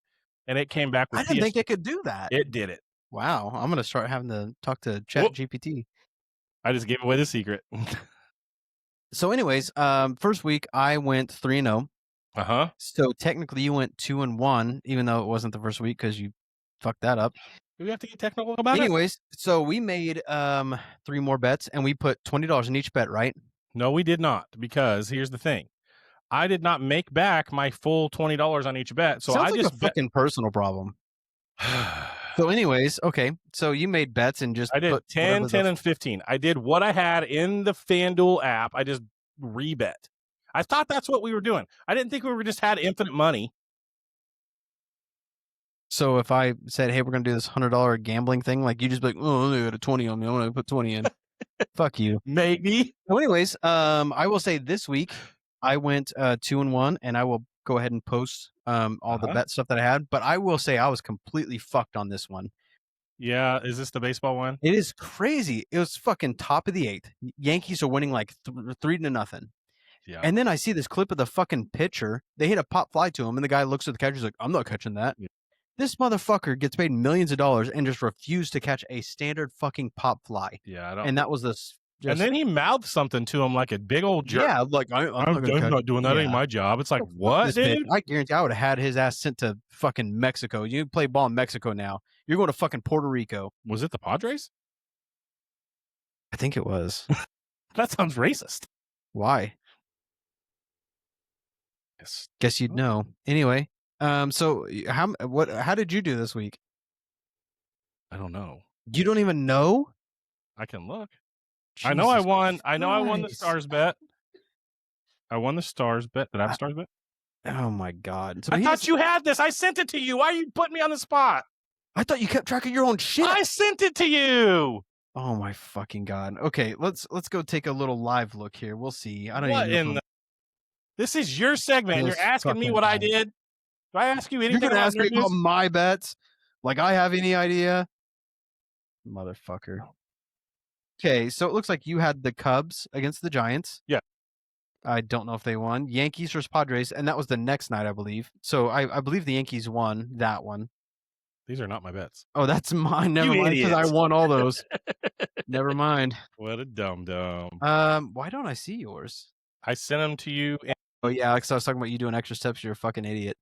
And it came back with I didn't think it could do that. It did it. Wow. I'm going to start having to talk to Chat GPT. I just gave away the secret. So anyways, first week I went 3-0. Uh-huh. So technically you went 2-1, even though it wasn't the first week because you fucked that up. Do we have to get technical about it? Anyways, so we made 3 more bets and we put $20 in each bet, right? No, we did not, because here's the thing. I did not make back my full $20 on each bet. So Sounds I like just a fucking personal problem. So anyways, okay. So you made bets and just I did put 10, 10, and 15. I did what I had in the FanDuel app. I just rebet. I thought that's what we were doing. I didn't think we were just had infinite money. So if I said, hey, we're going to do this $100 gambling thing, like, you just be like, oh, I got a 20 on me. I'm going to put 20 in. Fuck you. Maybe. So anyways, I will say this week I went 2-1, and I will go ahead and post all the bet stuff that I had. But I will say I was completely fucked on this one. Yeah. Is this the baseball one? It is crazy. It was fucking top of the 8th. Yankees are winning like 3-0. Yeah. And then I see this clip of the fucking pitcher. They hit a pop fly to him, and the guy looks at the catcher. He's like, "I'm not catching that." Yeah. This motherfucker gets paid millions of dollars and just refused to catch a standard fucking pop fly. Yeah, I don't. And that was this. And then he mouthed something to him like a big old jerk. Yeah, like I'm not doing that. Ain't my job. It's like, what, dude? I guarantee I would have had his ass sent to fucking Mexico. You play ball in Mexico now. You're going to fucking Puerto Rico. Was it the Padres? I think it was. That sounds racist. Why? Yes. Guess you'd know. Anyway, so how did you do this week? I don't know. You don't even know? I can look. I know I won. Jesus I know I won the Christ. stars bet. I won the stars bet. Did I have a stars bet? Oh my god! So I thought you had this. I sent it to you. Why are you putting me on the spot? I thought you kept track of your own shit. I sent it to you. Oh my fucking god! Okay, let's go take a little live look here. We'll see. I don't What even know. in the... This is your segment. And This you're asking me fucking what I guy. did. Do I ask you anything? You're gonna about ask me nerd about news? my bets? Like I have any idea? Motherfucker. Okay, so it looks like you had the Cubs against the Giants. Yeah. I don't know if they won. Yankees versus Padres, and that was the next night, I believe. So I believe the Yankees won that one. These are not my bets. Oh, that's mine. Never You mind, because I idiot. won all those. Never mind. What a dum dum. Why don't I see yours? I sent them to you. Oh yeah, because I was talking about you doing extra steps. You're a fucking idiot.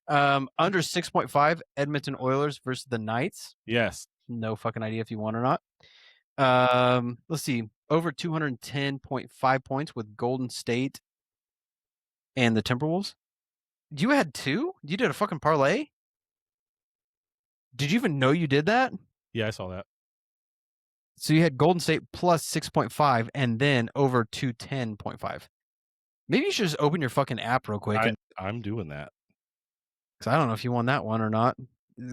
Under 6.5, Edmonton Oilers versus the Knights. Yes. No fucking idea if you won or not. Let's see. Over 210.5 points with Golden State and the Timberwolves. You had two? You did a fucking parlay? Did you even know you did that? Yeah, I saw that. So you had Golden State plus 6.5 and then over 210.5. Maybe you should just open your fucking app real quick. I'm doing that. Because I don't know if you won that one or not.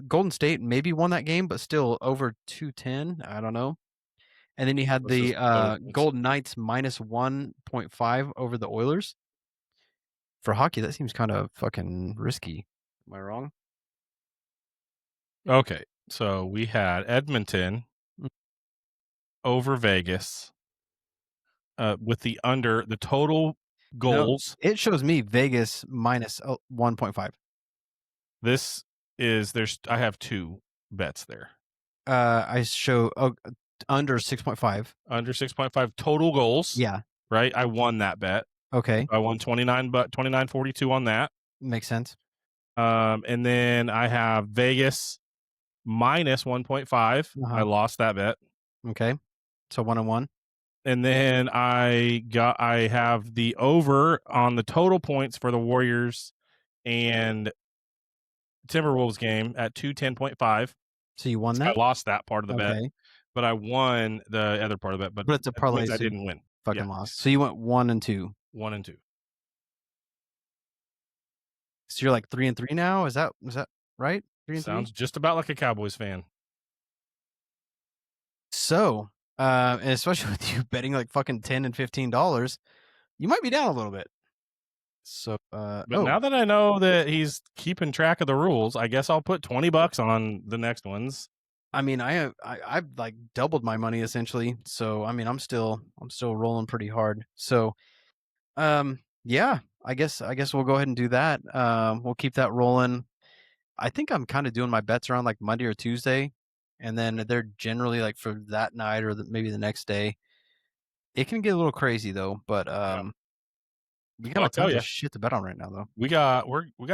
Golden State maybe won that game, but still over 210. I don't know. And then you had Let's the just go with- Golden Knights minus 1.5 over the Oilers. For hockey, that seems kind of fucking risky. Am I wrong? Okay. So we had Edmonton over Vegas with the under the total goals. No, it shows me Vegas minus 1.5. This is I have two bets there. I show under 6.5. Under 6.5 total goals. Yeah. Right? I won that bet. Okay. I won 29.42 on that. Makes sense. And then I have Vegas minus 1.5. I lost that bet. Okay. So 1-1. And then I have the over on the total points for the Warriors and Timberwolves game at 210.5. So you won that? I lost that part of the bet, Okay. but I won the other part of it. But It's a parlay. I so didn't win. Fucking Yeah. lost. So you went 1 and 2. 1 and 2. So you're like 3 and 3 now? Is that right? 3 and 3? Sounds just about like a Cowboys fan. So, and especially with you betting like fucking $10 and $15, you might be down a little bit. So, But now that I know that he's keeping track of the rules, I guess I'll put $20 on the next ones. I mean, I've like doubled my money essentially. So, I mean, I'm still rolling pretty hard. So, yeah, I guess we'll go ahead and do that. We'll keep that rolling. I think I'm kind of doing my bets around like Monday or Tuesday, and then they're generally like for that night or maybe the next day. It can get a little crazy though, but we got tons of shit to bet on right now though. We got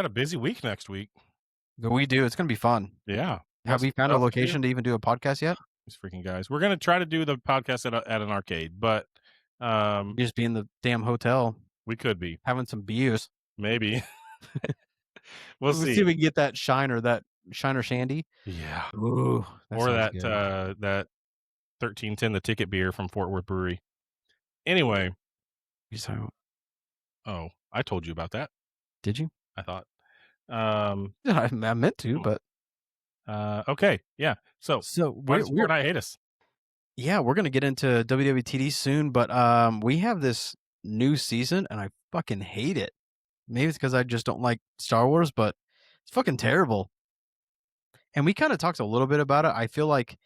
a busy week next week. But we do. It's gonna be fun. Yeah. Have we found a location to even do a podcast yet? These freaking guys. We're gonna try to do the podcast at an arcade, but You just be in the damn hotel we could be having some beers. maybe. We'll Let's see. see if we can get that Shiner Shandy. Yeah. Ooh, Or that sounds good. that 1310 the ticket beer from Fort Worth Brewery. Anyway. Oh, I told you about that. Did you? I thought. I meant to, but okay, yeah. So why does Fortnite hate us? Yeah, we're gonna get into WWTD soon, but we have this new season, and I fucking hate it. Maybe it's because I just don't like Star Wars, but it's fucking terrible. And we kind of talked a little bit about it. I feel like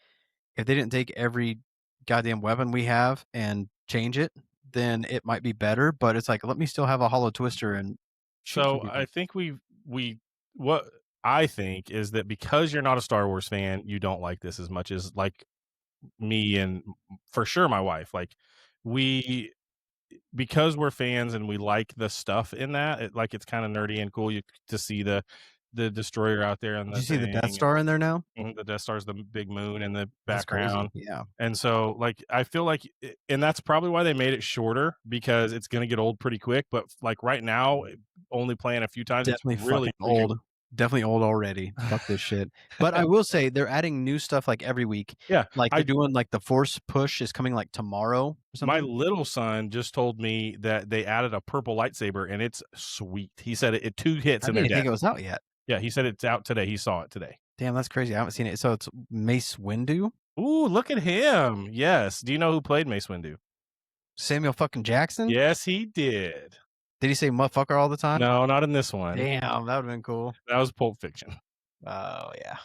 if they didn't take every goddamn weapon we have and change it, then it might be better. But it's like, let me still have a hollow twister and shoot some So people. I think what I think is that because you're not a Star Wars fan, you don't like this as much as like me and for sure my wife. Like because we're fans and we like the stuff in that, like it's kind of nerdy and cool to see the destroyer out there. And Did you see the Death Star in there now? The Death Star's the big moon in the That's crazy. background. Yeah. And so like I feel like, and that's probably why they made it shorter, because it's gonna get old pretty quick. But like right now, only playing a few times, Definitely it's really fucking old. Definitely old already. Fuck this shit. But I will say they're adding new stuff like every week. Yeah, Like they're doing like the Force push is coming like tomorrow or my something. little son just told me that they added a purple lightsaber and it's sweet. He said it 2 hits I and didn't they're think dead. it was out yet. Yeah, he said it's out today. He saw it today. Damn, that's crazy. I haven't seen it. So it's Mace Windu, Ooh, look at him. Yes. Do you know who played Mace Windu? Samuel fucking Jackson. Yes, he did. Did he say motherfucker all the time? No, not in this one. Damn, that would have been cool. That was Pulp Fiction. Oh yeah.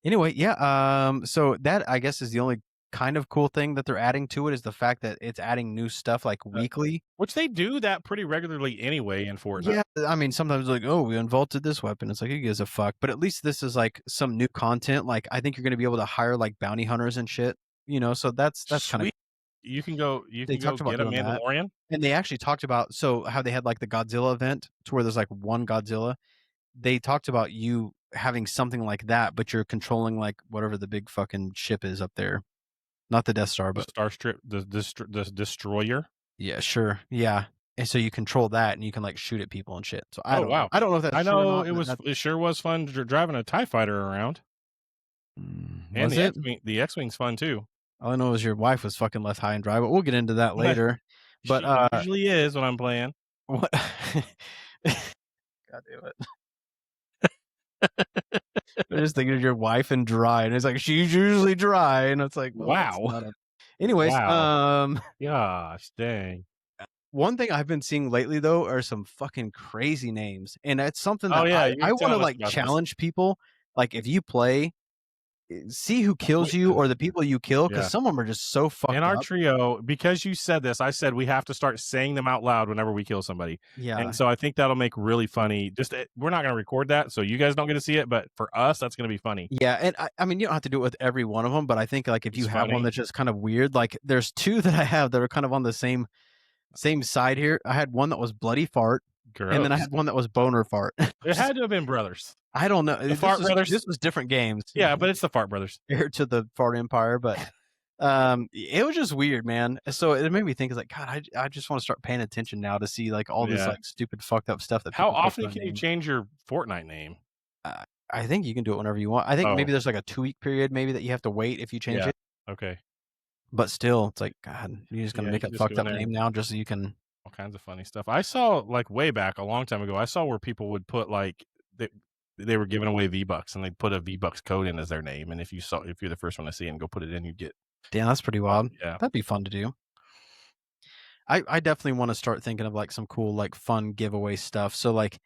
Anyway, yeah. So that I guess is the only kind of cool thing that they're adding to it is the fact that it's adding new stuff like weekly. Which they do that pretty regularly anyway in Fortnite. Yeah, I mean sometimes like, oh, we unvaulted this weapon. It's like, who gives a fuck? But at least this is like some new content. Like I think you're going to be able to hire like bounty hunters and shit. You know, so that's kind of. You can go. You They can go talked about get a doing that. Mandalorian. And they actually talked about how they had like the Godzilla event to where there's like one Godzilla. They talked about you having something like that, but you're controlling like whatever the big fucking ship is up there. Not the Death Star, The but Starstrip, the destroyer. yeah, sure, yeah. And so you control that, and you can like shoot at people and shit. So I don't wow. know. I don't know if that's I true or know not, it but was. It sure was fun driving a TIE fighter around. And was it? The X-wing's fun too. All I know is your wife was fucking left high and dry, but we'll get into that later. But she usually is when I'm playing. What? God damn it. I'm just thinking of your wife and dry, and it's like she's usually dry, and it's like, well, wow. Anyways, wow. Gosh, dang. One thing I've been seeing lately though are some fucking crazy names, and it's something that I want to like challenge people. Like if you play, see who kills you or the people you kill, because some of them are just so fucked up. In our trio, because you said this, I said we have to start saying them out loud whenever we kill somebody. Yeah. And so I think that'll make really funny. Just we're not going to record that, so you guys don't get to see it, but for us, that's going to be funny. Yeah, and I mean, you don't have to do it with every one of them, but I think like if you have one that's just kind of weird, like there's 2 that I have that are kind of on the same side here. I had one that was bloody fart. Gross. And then I had one that was boner fart. It had to have been brothers. I don't know. The Fart Brothers. This was different games. Yeah, but it's the Fart Brothers. Compared to the Fart Empire, but it was just weird, man. So it made me think, it's like, God, I just want to start paying attention now to see like all this like stupid fucked up stuff. How often can you change your Fortnite name? I think you can do it whenever you want. I think maybe there's like a 2-week period maybe that you have to wait if you change it. Okay. But still, it's like, God, you're just gonna make a fucked up name now just so you can. All kinds of funny stuff. I saw like way back a long time ago. I saw where people would put like they were giving away V-Bucks and they put a V-Bucks code in as their name. And if you're the first one to see it and go put it in, you get. Damn, that's pretty wild. Yeah, that'd be fun to do. I definitely want to start thinking of like some cool like fun giveaway stuff. So like,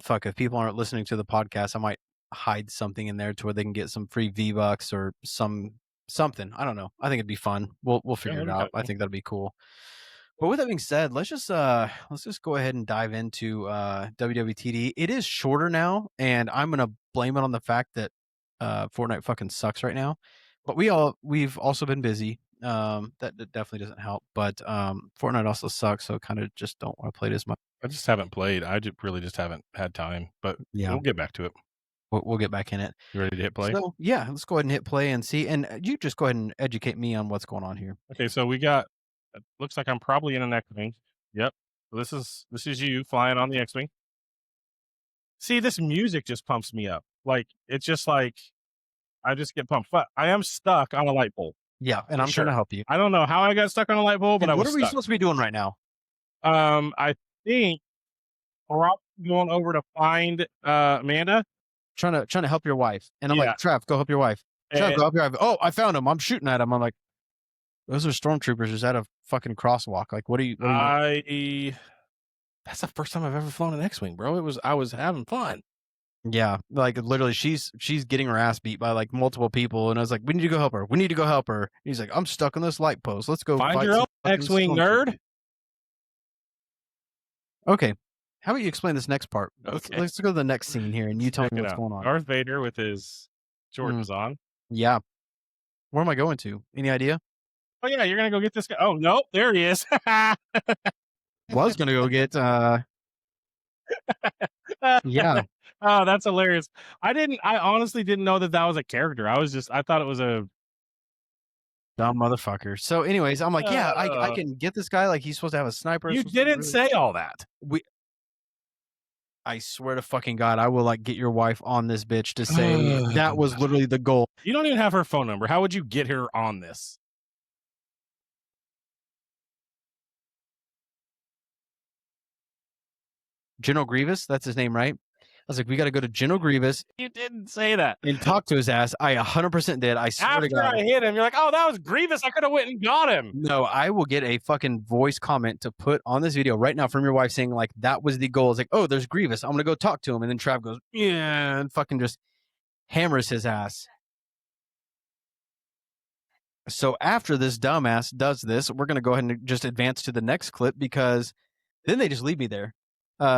fuck, if people aren't listening to the podcast, I might hide something in there to where they can get some free V-Bucks or something. I don't know. I think it'd be fun. We'll figure it out. I think that'd be cool. But with that being said, let's just go ahead and dive into WWTD. It is shorter now, and I'm gonna blame it on the fact that Fortnite fucking sucks right now. But we've also been busy. That definitely doesn't help. But Fortnite also sucks, so kind of just don't want to play it as much. I just haven't played. I really just haven't had time. But we'll get back to it. We'll get back in it. You ready to hit play? So yeah, let's go ahead and hit play and see. And you just go ahead and educate me on what's going on here. Okay, so we got. It looks like I'm probably in an X-wing. Yep. So this is you flying on the X-wing. See, this music just pumps me up. Like it's just like I just get pumped. But I am stuck on a light bulb. Yeah, and I'm trying to help you. I don't know how I got stuck on a light bulb, but what are we supposed to be doing right now? I think we're going over to find Amanda. Trying to help your wife, and I'm like, Trav, go help your wife. Trav, go help your wife. Oh, I found him. I'm shooting at him. I'm like, those are stormtroopers. Is that a fucking crosswalk? Like, what are you? That's the first time I've ever flown an X-wing, bro. I was having fun. Yeah, like literally, she's getting her ass beat by like multiple people, and I was like, "We need to go help her. We need to go help her." He's like, "I'm stuck on this light post. Let's go Find fight your some own fucking X-wing stormtroopers." nerd. Okay, how about you explain this next part? Okay. Let's go to the next scene here, and you tell Check me it what's out. going on. Darth Vader with his Jordans on. Yeah, where am I going to? Any idea? Oh yeah, you're gonna go get this guy. Oh nope, there he is. Was gonna go get yeah. Oh, that's hilarious. I honestly didn't know that was a character. I thought it was a Dumb motherfucker. So, anyways, I'm like, yeah, I Uh. can get this guy. Like, he's supposed to have a sniper. You It's supposed to be didn't really- say all that. I swear to fucking God, I will like get your wife on this bitch to say that was literally the goal. You don't even have her phone number. How would you get her on this? General Grievous, that's his name, right? I was like, we got to go to General Grievous You didn't say that. and talk to his ass. I 100% did. I swear to After God. I hit him, you're like, "Oh, that was Grievous. I could have went and got him." No, I will get a fucking voice comment to put on this video right now from your wife saying like that was the goal. It's like, oh, there's Grievous. I'm gonna go talk to him, and then Trav goes, yeah, and fucking just hammers his ass. So after this dumbass does this, we're gonna go ahead and just advance to the next clip because then they just leave me there.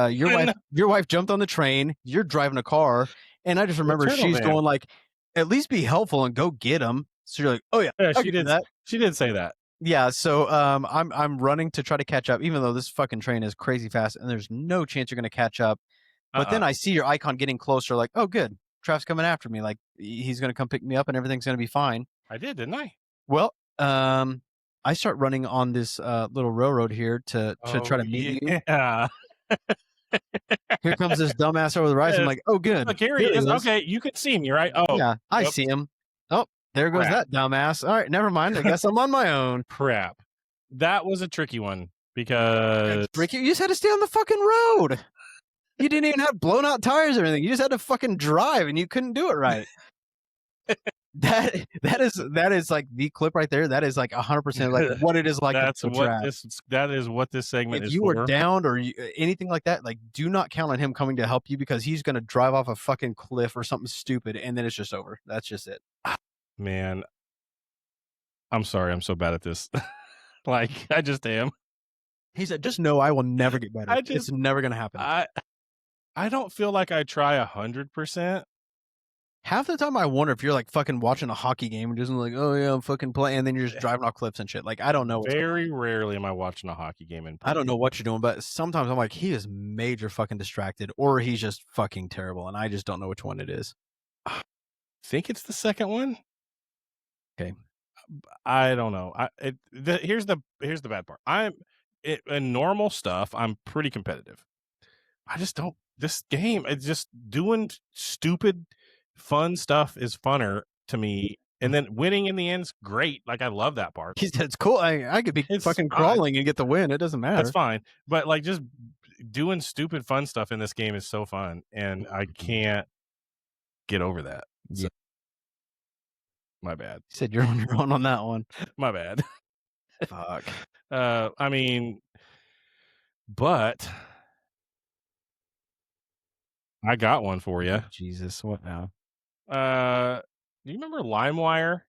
Your wife jumped on the train. You're driving a car, and I just remember turtle she's man. going like, at least be helpful and go get him. So you're like, oh yeah, Yeah, I she can do did that. She did say that. Yeah, so I'm running to try to catch up, even though this fucking train is crazy fast, and there's no chance you're gonna catch up. But then I see your icon getting closer, like, oh good, Trav's coming after me, like he's gonna come pick me up, and everything's gonna be fine. I did, didn't I? Well, I start running on this little railroad here to try to meet you. Yeah. Here comes this dumbass over the rise. I'm like, oh good, Look, here he Here he is. is. Okay, you can see me, right? Oh, yeah, I whoops. see him. Oh, there goes Crap. that dumbass. All right, never mind. I guess I'm on my own. Crap. That was a tricky one because Ricky, you just had to stay on the fucking road. You didn't even have blown out tires or anything. You just had to fucking drive, and you couldn't do it right. that is like the clip right there. That is like 100% like what it is like. that is what this segment If is you for. were downed or anything like that, like do not count on him coming to help you because he's gonna drive off a fucking cliff or something stupid, and then it's just over. That's just it. Man, I'm sorry. I'm so bad at this. Like, I just am. He said, "Just know I will never get better. It's never gonna happen." I don't feel like I try 100%. Half the time, I wonder if you're like fucking watching a hockey game and just like, oh yeah, I'm fucking playing, and then you're just driving off cliffs and shit. Like I don't know. Very rarely am I watching a hockey game. I don't know what you're doing, but sometimes I'm like, he is major fucking distracted, or he's just fucking terrible, and I just don't know which one it is. I think it's the second one. Okay. I don't know. Here's the bad part. In normal stuff, I'm pretty competitive. I just don't. This game, it's just doing stupid, fun stuff is funner to me, and then winning in the end's great. Like I love that part. He said, "It's cool. I could be It's fucking fine. crawling and get the win. It doesn't matter." That's fine, but like just doing stupid, fun stuff in this game is so fun, and I can't get over that. Yeah. My bad. He said, "You're on your own on that one." My bad. Fuck. I mean, but I got one for you. Jesus, what now? Do you remember LimeWire?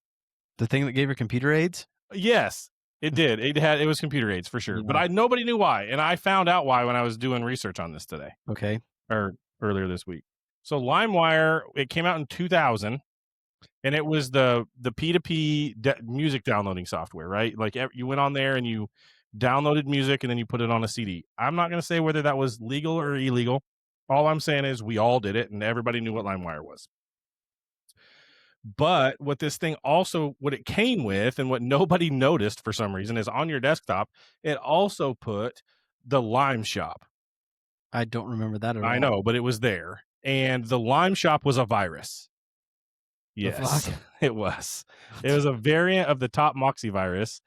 The thing that gave your computer aids? Yes, it did. It was computer aids for sure, but Yeah. nobody knew why, and I found out why when I was doing research on this today Okay. or earlier this week. So LimeWire, it came out in 2000, and it was the P2P music downloading software, right? Like you went on there and you downloaded music and then you put it on a CD. I'm not going to say whether that was legal or illegal. All I'm saying is we all did it, and everybody knew what LimeWire was. But what this thing also, what it came with, and what nobody noticed for some reason, is on your desktop, it also put the Lime Shop. I don't remember that at all. I know, but it was there. And the Lime Shop was a virus. Yes, fuck? it was. It was a variant of the Top Moxie virus,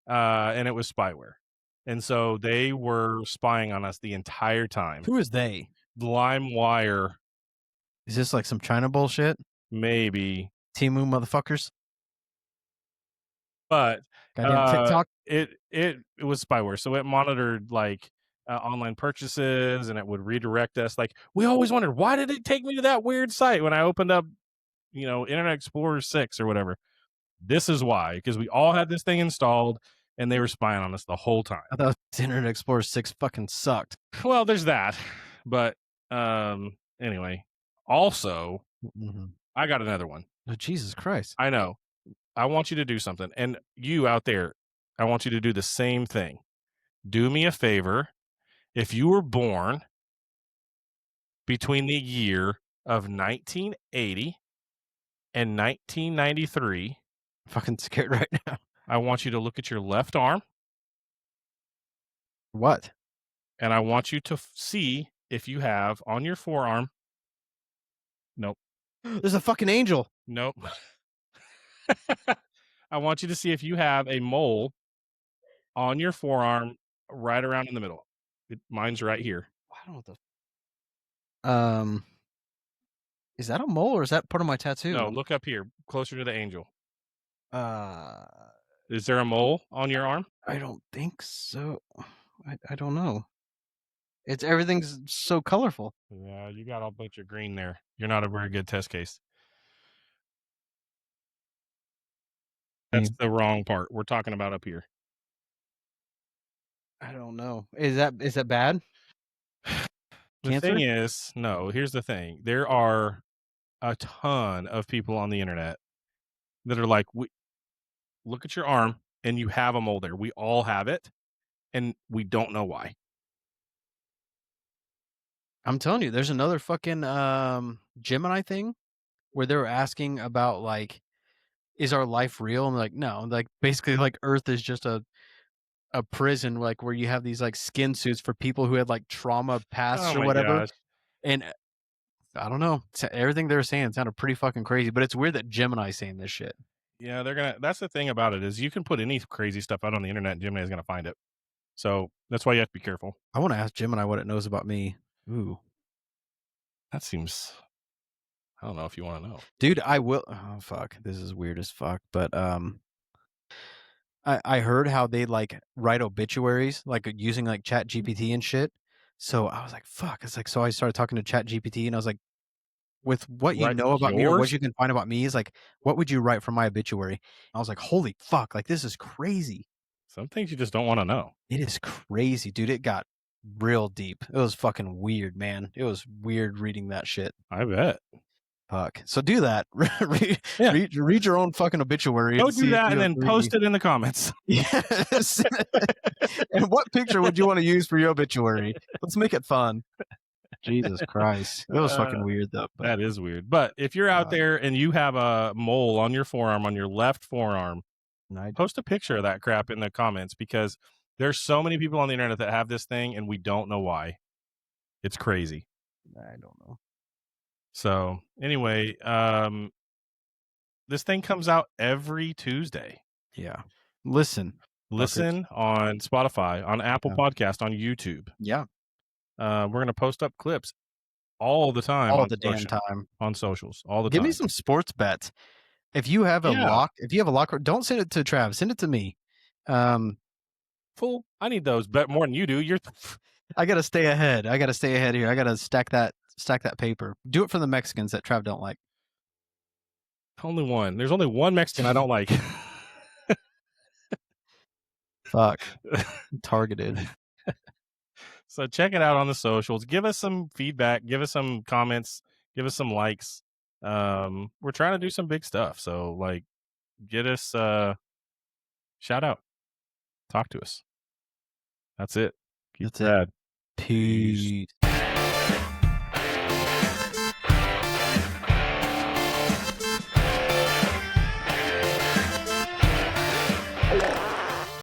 and it was spyware. And so they were spying on us the entire time. Who is they? LimeWire, Is this like some China bullshit? maybe. Timu motherfuckers? But Goddamn TikTok? it was spyware, so it monitored like online purchases, and it would redirect us. Like, we always wondered, why did it take me to that weird site when I opened up, Internet Explorer 6 or whatever? This is why, because we all had this thing installed and they were spying on us the whole time. I thought Internet Explorer 6 fucking sucked. Well, there's that. But anyway, also, I got another one. Oh, Jesus Christ. I know. I want you to do something. And you out there, I want you to do the same thing. Do me a favor. If you were born between the year of 1980 and 1993, I'm fucking scared right now. I want you to look at your left arm. What? And I want you to see if you have on your forearm. Nope. There's a fucking angel. Nope. I want you to see if you have a mole on your forearm right around in the middle. Mine's right here. I don't know what the... Is that a mole or is that part of my tattoo? No, look up here, closer to the angel. Uh, Is there a mole on your arm? I don't think so. I don't know. Everything's so colorful. Yeah, you got a bunch of green there. You're not a very good test case. That's the wrong part. We're talking about up here. I don't know. Is that bad? The Cancer? thing is, no, here's the thing. There are a ton of people on the internet that are like, look at your arm and you have a mole there. We all have it and we don't know why. I'm telling you, there's another fucking Gemini thing where they were asking about like, is our life real? And like, no, like basically like Earth is just a prison, like where you have these like skin suits for people who had like trauma pasts or whatever. Gosh. And I don't know. Everything they were saying sounded pretty fucking crazy, but it's weird that Gemini's saying this shit. Yeah, that's the thing about it is you can put any crazy stuff out on the internet and Gemini is going to find it. So that's why you have to be careful. I want to ask Gemini what it knows about me. Ooh. That seems, I don't know if you want to know. Dude, I will. Oh, fuck. This is weird as fuck. But I heard how they like write obituaries, like using like Chat GPT and shit. So I was like, fuck. It's like, so I started talking to Chat GPT and I was like, with what you Write know about me or yours? what you can find about me is like, what would you write for my obituary? I was like, holy fuck. Like, this is crazy. Some things you just don't want to know. It is crazy, dude. It got real deep. It was fucking weird, man. It was weird reading that shit. I bet. Fuck. So do that. Yeah. Read your own fucking obituary. Go and do see if that you and then agree. post it in the comments. Yes. And what picture would you want to use for your obituary? Let's make it fun. Jesus Christ. It was fucking weird though. But That is weird. But if you're out there and you have a mole on your forearm, on your left forearm, post a picture of that crap in the comments because there's so many people on the internet that have this thing and we don't know why. It's crazy. I don't know. So anyway, this thing comes out every Tuesday. Yeah. Listen on Spotify, on Apple Podcast, on YouTube. Yeah. We're going to post up clips all the time. All on the damn time. On socials. All the Give time. me some sports bets. If you have a lock, don't send it to Trav. Send it to me. Fool, I need those bet more than you do. I got to stay ahead. I got to stay ahead here. I got to stack that paper. Do it for the Mexicans that Trav don't like. Only one. There's only one Mexican I don't like. Fuck. Targeted. So check it out on the socials. Give us some feedback. Give us some comments. Give us some likes. We're trying to do some big stuff. So like, get us shout out. Talk to us. That's it. Keep That's it. Peace.